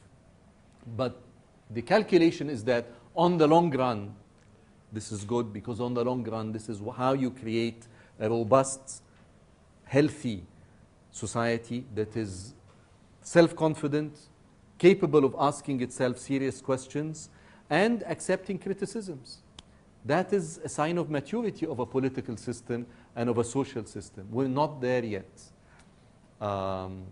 But the calculation is that on the long run, this is good, because on the long run, this is how you create a robust, healthy society that is self-confident, capable of asking itself serious questions, and accepting criticisms. That is a sign of maturity of a political system and of a social system. We're not there yet. I'm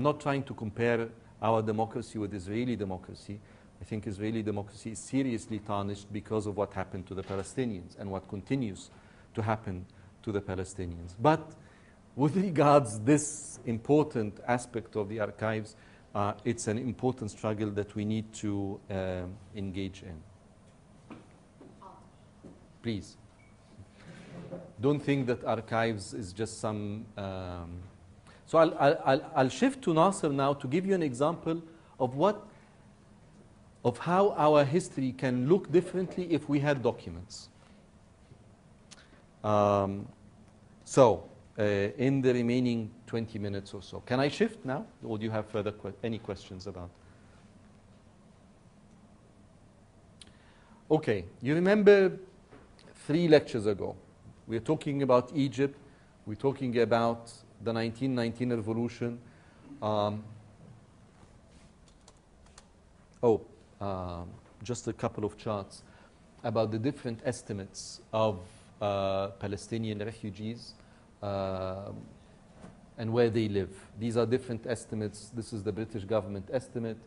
not trying to compare our democracy with Israeli democracy. I think Israeli democracy is seriously tarnished because of what happened to the Palestinians and what continues to happen to the Palestinians. But with regards this important aspect of the archives, it's an important struggle that we need to engage in. Please. Don't think that archives is just some... So I'll shift to Nasser now to give you an example of how our history can look differently if we had documents. In the remaining 20 minutes or so. Can I shift now? Or do you have further any questions about? Okay, you remember 3 lectures ago, we were talking about Egypt, we're talking about the 1919 revolution. Just a couple of charts about the different estimates of Palestinian refugees and where they live. These are different estimates. This is the British government estimate,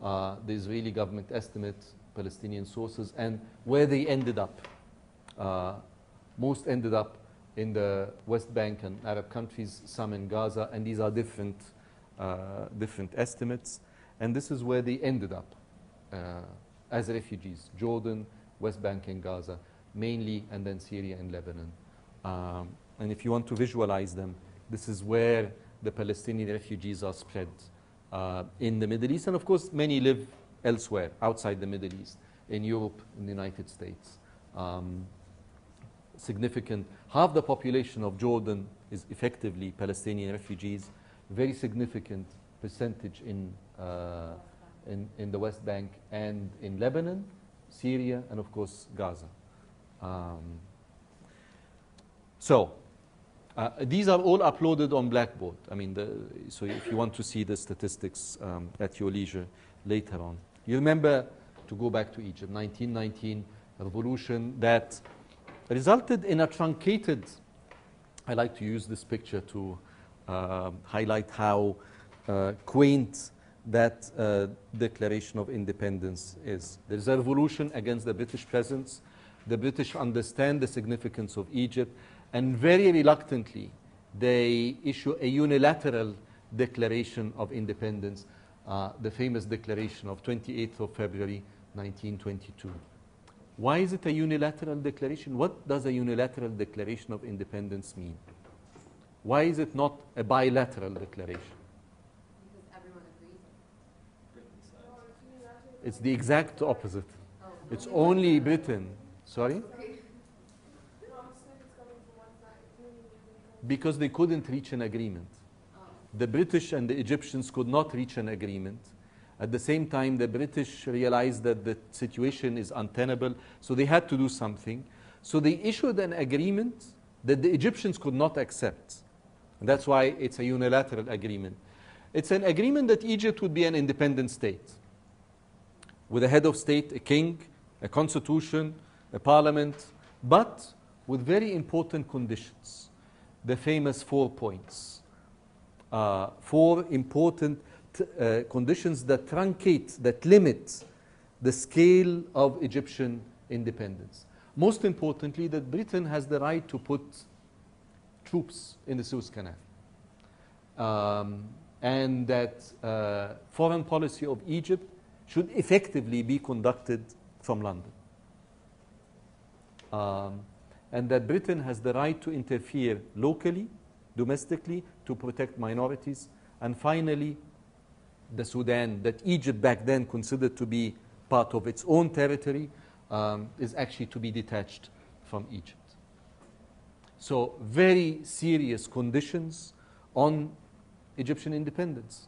the Israeli government estimate, Palestinian sources, and where they ended up. Most ended up in the West Bank and Arab countries, some in Gaza, and these are different estimates. And this is where they ended up as refugees: Jordan, West Bank and Gaza, mainly, and then Syria and Lebanon. And if you want to visualize them, this is where the Palestinian refugees are spread in the Middle East. And of course, many live elsewhere, outside the Middle East, in Europe, in the United States. Significant, half the population of Jordan is effectively Palestinian refugees. Very significant percentage in the West Bank and in Lebanon, Syria, and of course Gaza. These are all uploaded on Blackboard. I mean, so if you want to see the statistics at your leisure later on. You remember, to go back to Egypt, 1919 revolution that resulted in a truncated, I like to use this picture to highlight how quaint that Declaration of Independence is. There is a revolution against the British presence. The British understand the significance of Egypt, and very reluctantly, they issue a unilateral Declaration of Independence, the famous declaration of 28th of February, 1922. Why is it a unilateral declaration? What does a unilateral Declaration of Independence mean? Why is it not a bilateral declaration? Because everyone agrees. It's the exact opposite. It's only Britain. Sorry? Because they couldn't reach an agreement. The British and the Egyptians could not reach an agreement. At the same time, the British realized that the situation is untenable, so they had to do something. So they issued an agreement that the Egyptians could not accept. And that's why it's a unilateral agreement. It's an agreement that Egypt would be an independent state, with a head of state, a king, a constitution, a parliament, but with very important conditions. The famous 4 points. 4 important conditions that truncate, that limit the scale of Egyptian independence. Most importantly, that Britain has the right to put troops in the Suez Canal. And that foreign policy of Egypt should effectively be conducted from London. And that Britain has the right to interfere locally, domestically, to protect minorities. And finally, the Sudan, that Egypt back then considered to be part of its own territory, is actually to be detached from Egypt. So very serious conditions on Egyptian independence.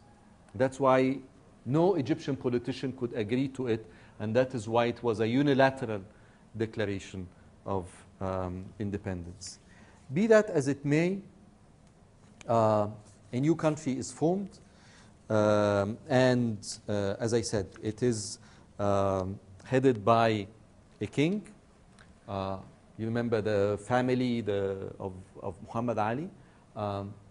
That's why no Egyptian politician could agree to it, and that is why it was a unilateral declaration of independence. Be that as it may, a new country is formed, and as I said, it is headed by a king. You remember the family of Muhammad Ali.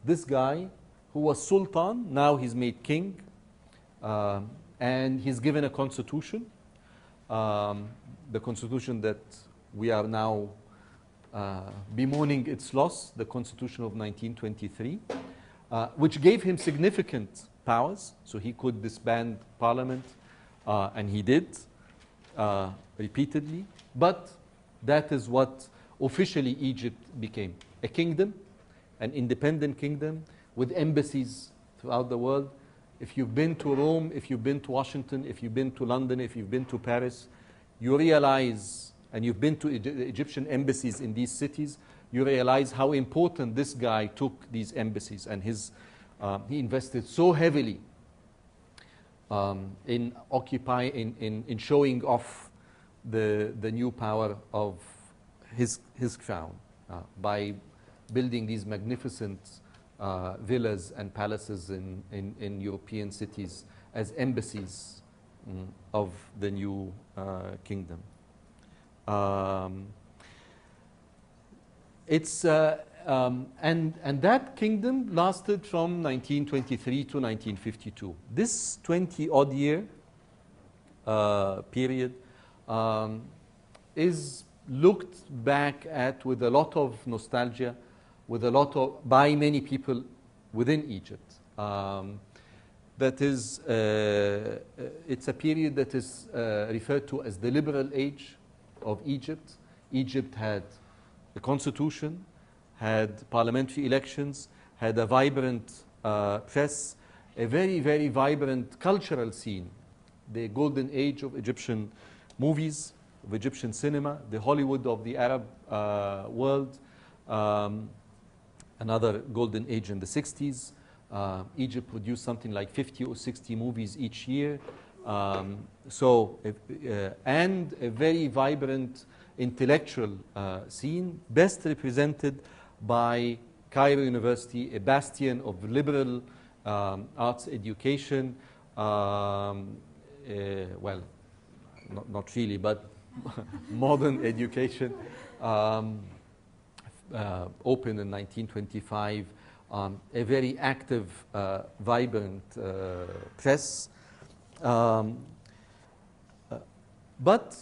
This guy, who was sultan, now he's made king, and he's given a constitution, the constitution that we are now bemoaning its loss, the constitution of 1923, which gave him significant powers, so he could disband parliament, and he did repeatedly. But that is what officially Egypt became: a kingdom, an independent kingdom with embassies throughout the world. If you've been to Rome, if you've been to Washington, if you've been to London, if you've been to Paris, you realize, and you've been to Egyptian embassies in these cities, you realize how important this guy took these embassies, and he invested so heavily in showing off the new power of his crown by building these magnificent villas and palaces in European cities as embassies of the new kingdom. And that kingdom lasted from 1923 to 1952. This 20-odd year period is looked back at with a lot of nostalgia, by many people within Egypt. That is, it's a period that is referred to as the liberal age of Egypt. Egypt had a constitution, had parliamentary elections, had a vibrant press, a very, very vibrant cultural scene. The golden age of Egyptian movies, of Egyptian cinema, the Hollywood of the Arab world, another golden age in the 60s. Egypt produced something like 50 or 60 movies each year. And a very vibrant intellectual scene, best represented by Cairo University, a bastion of liberal arts education. Well, not really, but modern education. Opened in 1925, a very active, vibrant press. But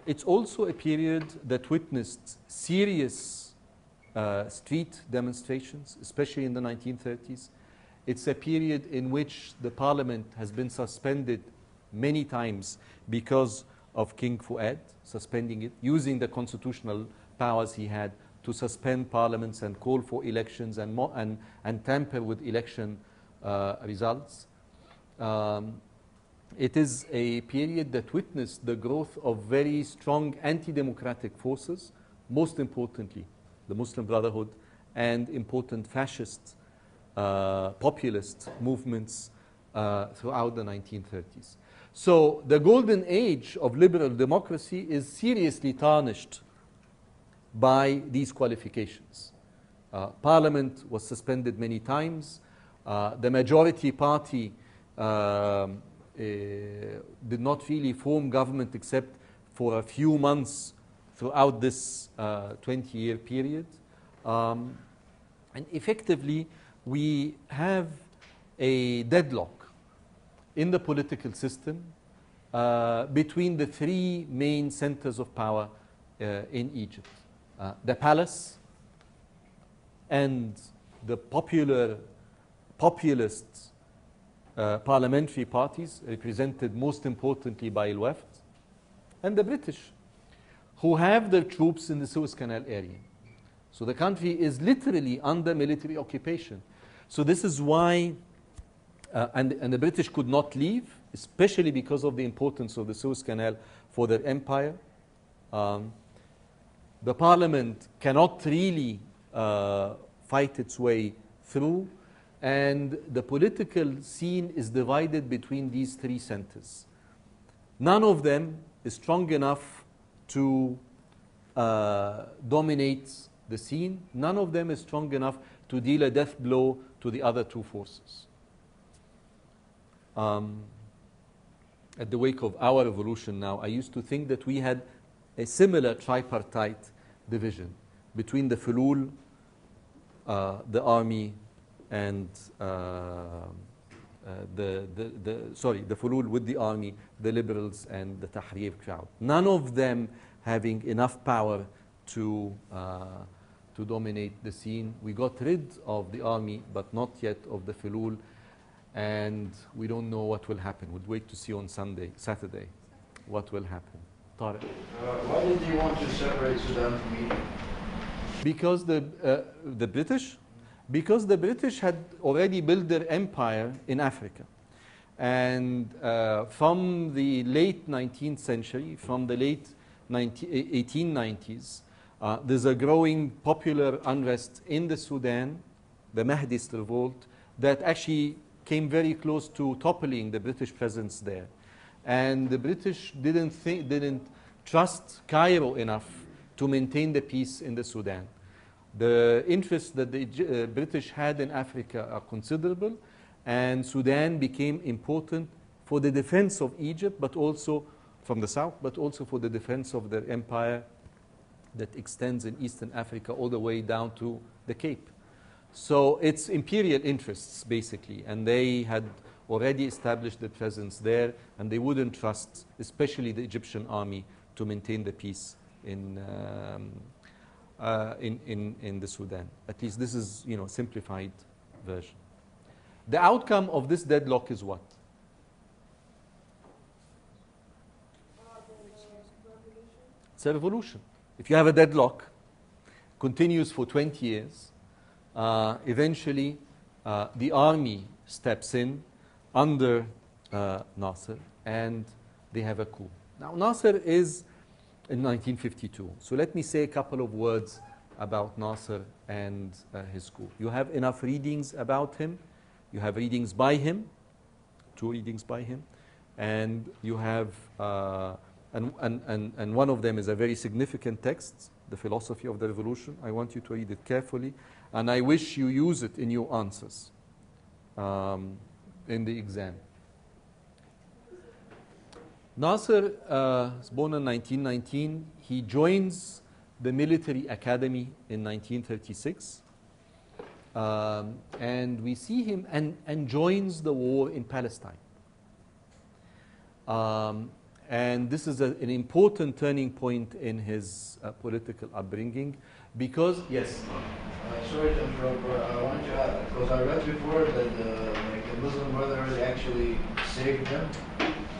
it's also a period that witnessed serious street demonstrations, especially in the 1930s. It's a period in which the parliament has been suspended many times because of King Fuad, suspending it, using the constitutional powers he had to suspend parliaments and call for elections and tamper with election results. It is a period that witnessed the growth of very strong anti-democratic forces, most importantly, the Muslim Brotherhood, and important fascist populist movements throughout the 1930s. So the golden age of liberal democracy is seriously tarnished by these qualifications. Parliament was suspended many times. The majority party did not really form government except for a few months throughout this 20-year period. And effectively, we have a deadlock in the political system between the three main centers of power in Egypt. The palace and the populist parliamentary parties, represented most importantly by Al-Wafd, and the British, who have their troops in the Suez Canal area. So the country is literally under military occupation. So this is why and the British could not leave, especially because of the importance of the Suez Canal for their empire. The parliament cannot really fight its way through, and the political scene is divided between these three centers. None of them is strong enough to dominate the scene. None of them is strong enough to deal a death blow to the other two forces. At the wake of our revolution now, I used to think that we had a similar tripartite division between the Fulul, the army, and the Fulul with the army, the liberals, and the Tahrir crowd. None of them having enough power to dominate the scene. We got rid of the army, but not yet of the Fulul, and we don't know what will happen. We'll wait to see on Saturday, what will happen. Tariq. Why did they want to separate Sudan from Egypt? Because the British had already built their empire in Africa. And from the late 19th century, from the late 1890s, there's a growing popular unrest in the Sudan, the Mahdist revolt, that actually came very close to toppling the British presence there. And the British didn't trust Cairo enough to maintain the peace in the Sudan. The interests that the British had in Africa are considerable, and Sudan became important for the defense of Egypt, but also from the south, but also for the defense of their empire that extends in Eastern Africa all the way down to the Cape. So it's imperial interests, basically, and they had already established their presence there, and they wouldn't trust, especially the Egyptian army, to maintain the peace in the Sudan. At least this is, a simplified version. The outcome of this deadlock is what? It's a revolution. If you have a deadlock, continues for 20 years, eventually the army steps in under Nasser, and they have a coup. Now, Nasser is in 1952. So let me say a couple of words about Nasser and his coup. You have enough readings about him. You have readings by him, 2 readings by him, and you have, and one of them is a very significant text, The Philosophy of the Revolution. I want you to read it carefully, and I wish you use it in your answers in the exam. Nasser was born in 1919. He joins the military academy in 1936. And we see him and joins the war in Palestine. And this is an important turning point in his political upbringing because, yes? Sorry to interrupt, but I want to add, because I read before that the Muslim Brotherhood actually saved them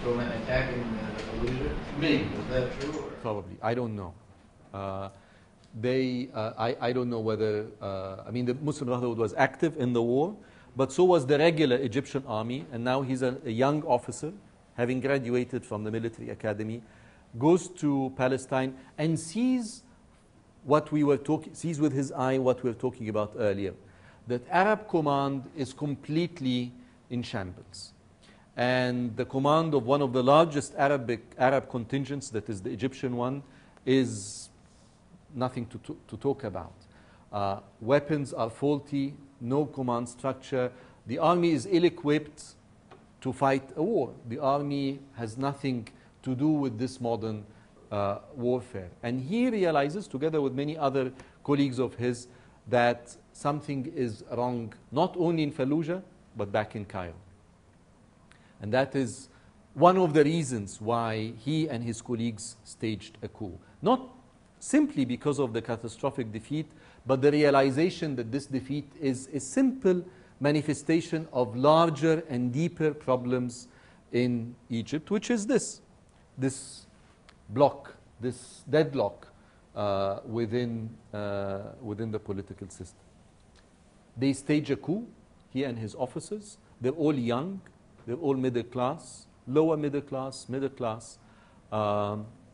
from attacking the Fallujah. Maybe. Is that true? Or? Probably. I don't know. I don't know whether, the Muslim Brotherhood was active in the war, but so was the regular Egyptian army, and now he's a young officer, having graduated from the military academy, goes to Palestine and sees sees with his eye what we were talking about earlier, that Arab command is completely in shambles. And the command of one of the largest Arab contingents, that is the Egyptian one, is nothing to talk about. Weapons are faulty, no command structure. The army is ill-equipped to fight a war. The army has nothing to do with this modern warfare. And he realizes, together with many other colleagues of his, that something is wrong, not only in Fallujah, but back in Cairo. And that is one of the reasons why he and his colleagues staged a coup. Not simply because of the catastrophic defeat, but the realization that this defeat is a simple manifestation of larger and deeper problems in Egypt, which is this block, this deadlock within the political system. They stage a coup, he and his officers, They're all young, they're all middle class, lower middle class, middle class,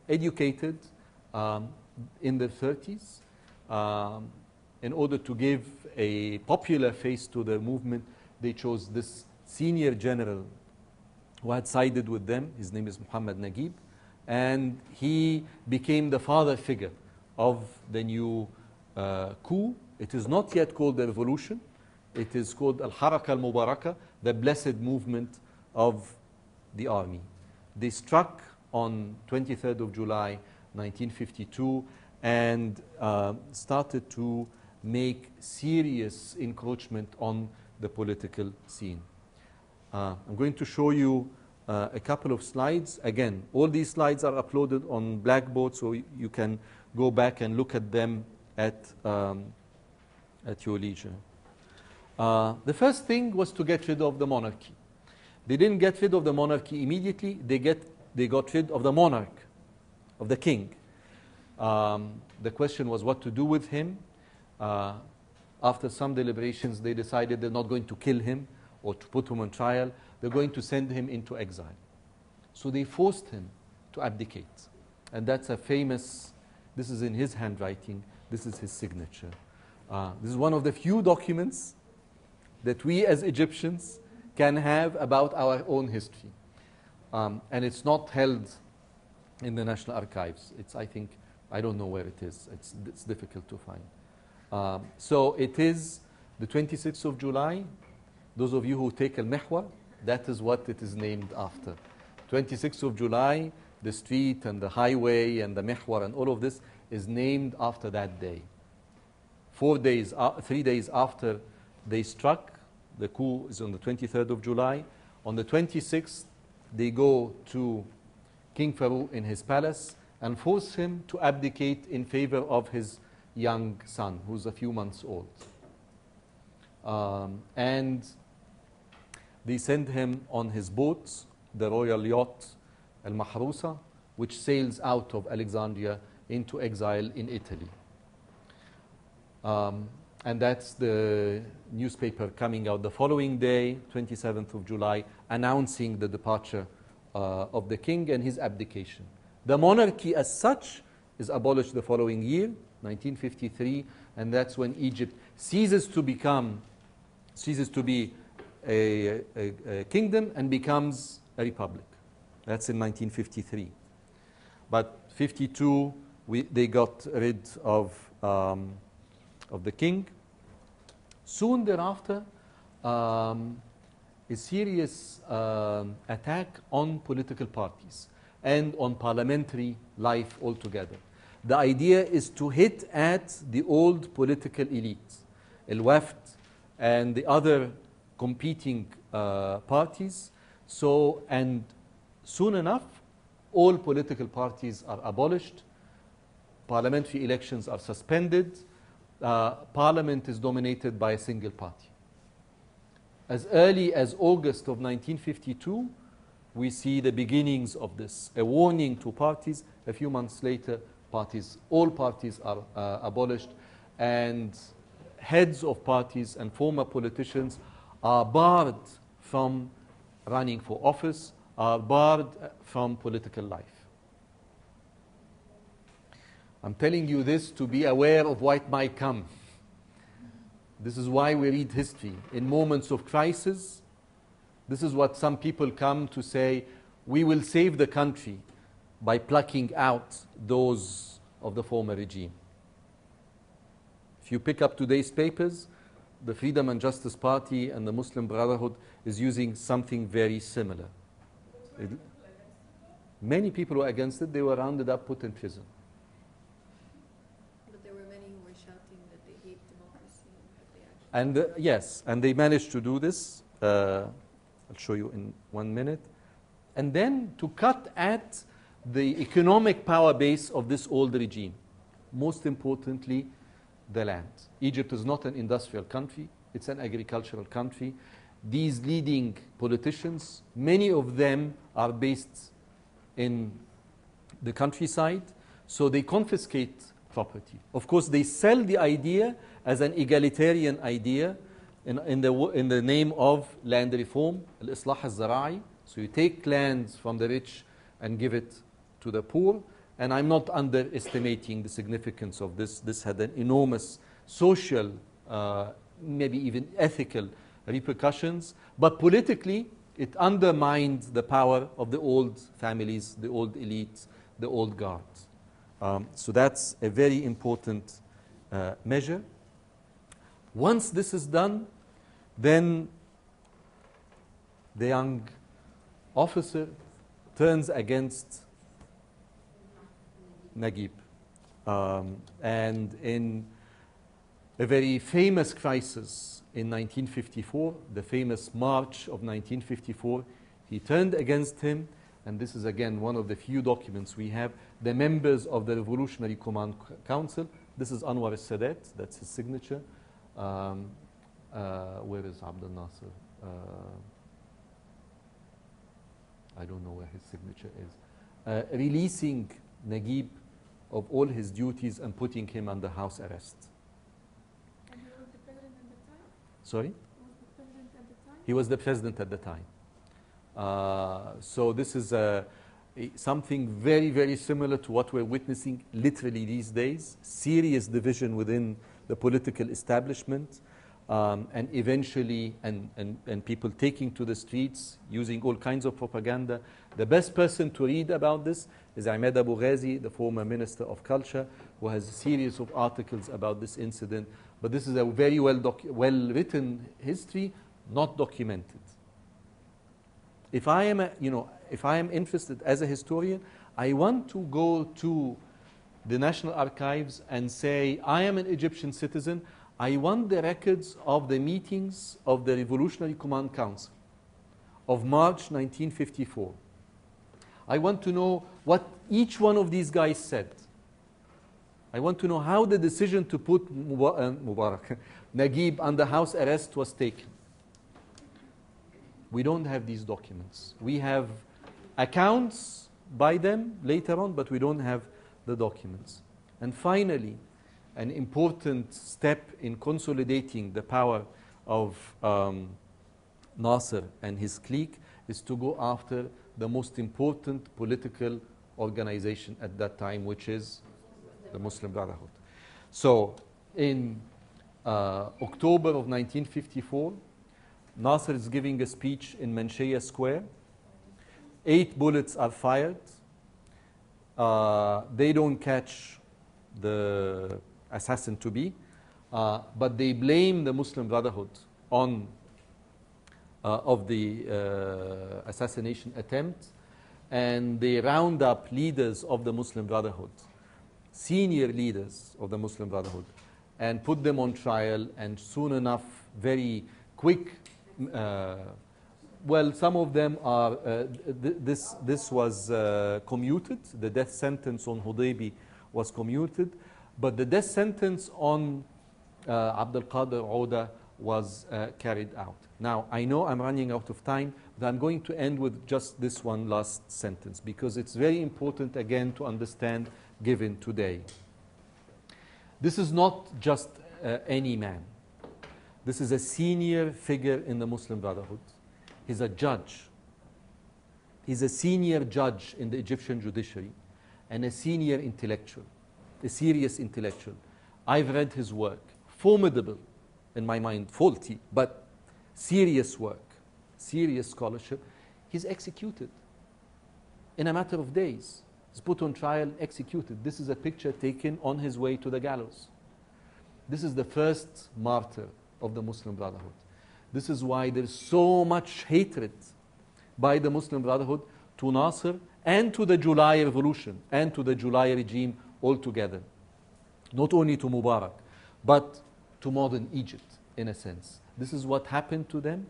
educated, in their 30s. In order to give a popular face to the movement, they chose this senior general who had sided with them. His name is Muhammad Naguib, and he became the father figure of the new coup. It is not yet called the revolution. It is called Al-Haraka Al-Mubaraka, the blessed movement of the army. They struck on 23rd of July 1952 and started to make serious encroachment on the political scene. I'm going to show you a couple of slides. Again, all these slides are uploaded on Blackboard, so you can go back and look at them at your leisure. The first thing was to get rid of the monarchy. They didn't get rid of the monarchy immediately. They got rid of the monarch, of the king. The question was what to do with him. After some deliberations, they decided they're not going to kill him or to put him on trial. They're going to send him into exile. So they forced him to abdicate. And that's a famous, this is in his handwriting, this is his signature. This is one of the few documents that we as Egyptians can have about our own history. And it's not held in the National Archives. It's, I think, I don't know where it is. It's difficult to find. So it is the 26th of July. Those of you who take Al-Mihwar, that is what it is named after. 26th of July, the street and the highway and the Mihwar and all of this is named after that day. 3 days after they struck, the coup is on the 23rd of July. On the 26th, they go to King Farouk in his palace and force him to abdicate in favor of his young son, who's a few months old. And they send him on his boat, the royal yacht Al-Mahrusa, which sails out of Alexandria into exile in Italy. And that's the newspaper coming out the following day, 27th of July, announcing the departure of the king and his abdication. The monarchy as such is abolished the following year, 1953, and that's when Egypt ceases to be a kingdom and becomes a republic. That's in 1953. But 52, they got rid of the king. Soon thereafter, a serious attack on political parties and on parliamentary life altogether. The idea is to hit at the old political elite, Al-Wafd and the other competing parties. So, and soon enough, all political parties are abolished, parliamentary elections are suspended, parliament is dominated by a single party. As early as August of 1952, we see the beginnings of this, a warning to parties. A few months later, all parties are abolished, and heads of parties and former politicians are barred from running for office, are barred from political life. I'm telling you this to be aware of what might come. This is why we read history. In moments of crisis, this is what some people come to say, we will save the country by plucking out those of the former regime. If you pick up today's papers, the Freedom and Justice Party and the Muslim Brotherhood is using something very similar. Many people were against it. They were rounded up, put in prison. But there were many who were shouting that they hate democracy and that they actually... And yes, and they managed to do this. I'll show you in 1 minute. And then to cut at the economic power base of this old regime. Most importantly, the land. Egypt is not an industrial country. It's an agricultural country. These leading politicians, many of them are based in the countryside, so they confiscate property. Of course, they sell the idea as an egalitarian idea, in the name of land reform, al-islah al-zara'i. So you take lands from the rich and give it to the poor. And I'm not underestimating the significance of this. This had an enormous social, maybe even ethical repercussions. But politically, it undermined the power of the old families, the old elites, the old guard. So that's a very important measure. Once this is done, then the young officer turns against Naguib. And in a very famous crisis in 1954, the famous March of 1954, he turned against him, and this is again one of the few documents we have, the members of the Revolutionary Command Council. This is Anwar al-Sadat, that's his signature. Where is Abdel Nasser? I don't know where his signature is. Releasing Naguib of all his duties and putting him under house arrest. And he was the president at the time? Sorry? He was the president at the time? He was the president at the time. So this is something very, very similar to what we're witnessing literally these days. Serious division within the political establishment, and eventually, and people taking to the streets, using all kinds of propaganda. The best person to read about this is Ahmed Abu Ghazi, the former Minister of Culture, who has a series of articles about this incident. But this is a very well-written history, not documented. If I am interested as a historian, I want to go to the National Archives and say, I am an Egyptian citizen. I want the records of the meetings of the Revolutionary Command Council of March 1954. I want to know what each one of these guys said. I want to know how the decision to put Naguib under house arrest was taken. We don't have these documents. We have accounts by them later on, but we don't have the documents. And finally, an important step in consolidating the power of Nasser and his clique is to go after the most important political organization at that time, which is the Muslim Brotherhood. So in October of 1954, Nasser is giving a speech in Manshia Square. 8 bullets are fired. They don't catch the assassin to be, but they blame the Muslim Brotherhood on of the assassination attempt, and they round up leaders of the Muslim Brotherhood, senior leaders of the Muslim Brotherhood, and put them on trial. And soon enough, very quick. Well, some of them are. This was commuted. The death sentence on Hudaybi was commuted, but the death sentence on Abdul Qadir Ouda was carried out. Now, I know I'm running out of time, but I'm going to end with just this one last sentence, because it's very important, again, to understand given today. This is not just any man. This is a senior figure in the Muslim Brotherhood. He's a judge. He's a senior judge in the Egyptian judiciary and a senior intellectual, a serious intellectual. I've read his work. Formidable, in my mind, faulty, but serious work, serious scholarship. He's executed in a matter of days. He's put on trial, executed. This is a picture taken on his way to the gallows. This is the first martyr of the Muslim Brotherhood. This is why there's so much hatred by the Muslim Brotherhood to Nasser and to the July Revolution and to the July regime altogether. Not only to Mubarak, but to modern Egypt, in a sense. This is what happened to them.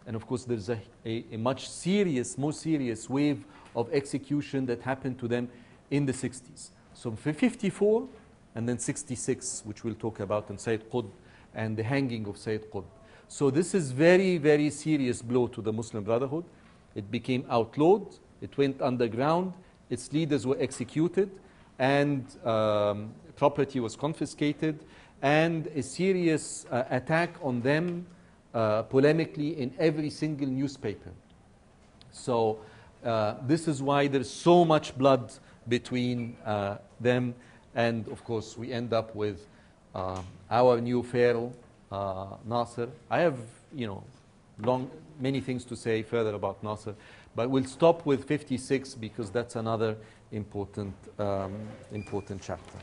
And of course, there's a much more serious wave of execution that happened to them in the 60s. So 54 and then 66, which we'll talk about, in Sayyid Qutb and the hanging of Sayyid Qutb. So this is very, very serious blow to the Muslim Brotherhood. It became outlawed. It went underground. Its leaders were executed, and property was confiscated, and a serious attack on them polemically in every single newspaper. So this is why there's so much blood between them. And of course, we end up with our new pharaoh, Nasser. I have, many things to say further about Nasser, but we'll stop with 56 because that's another important chapter.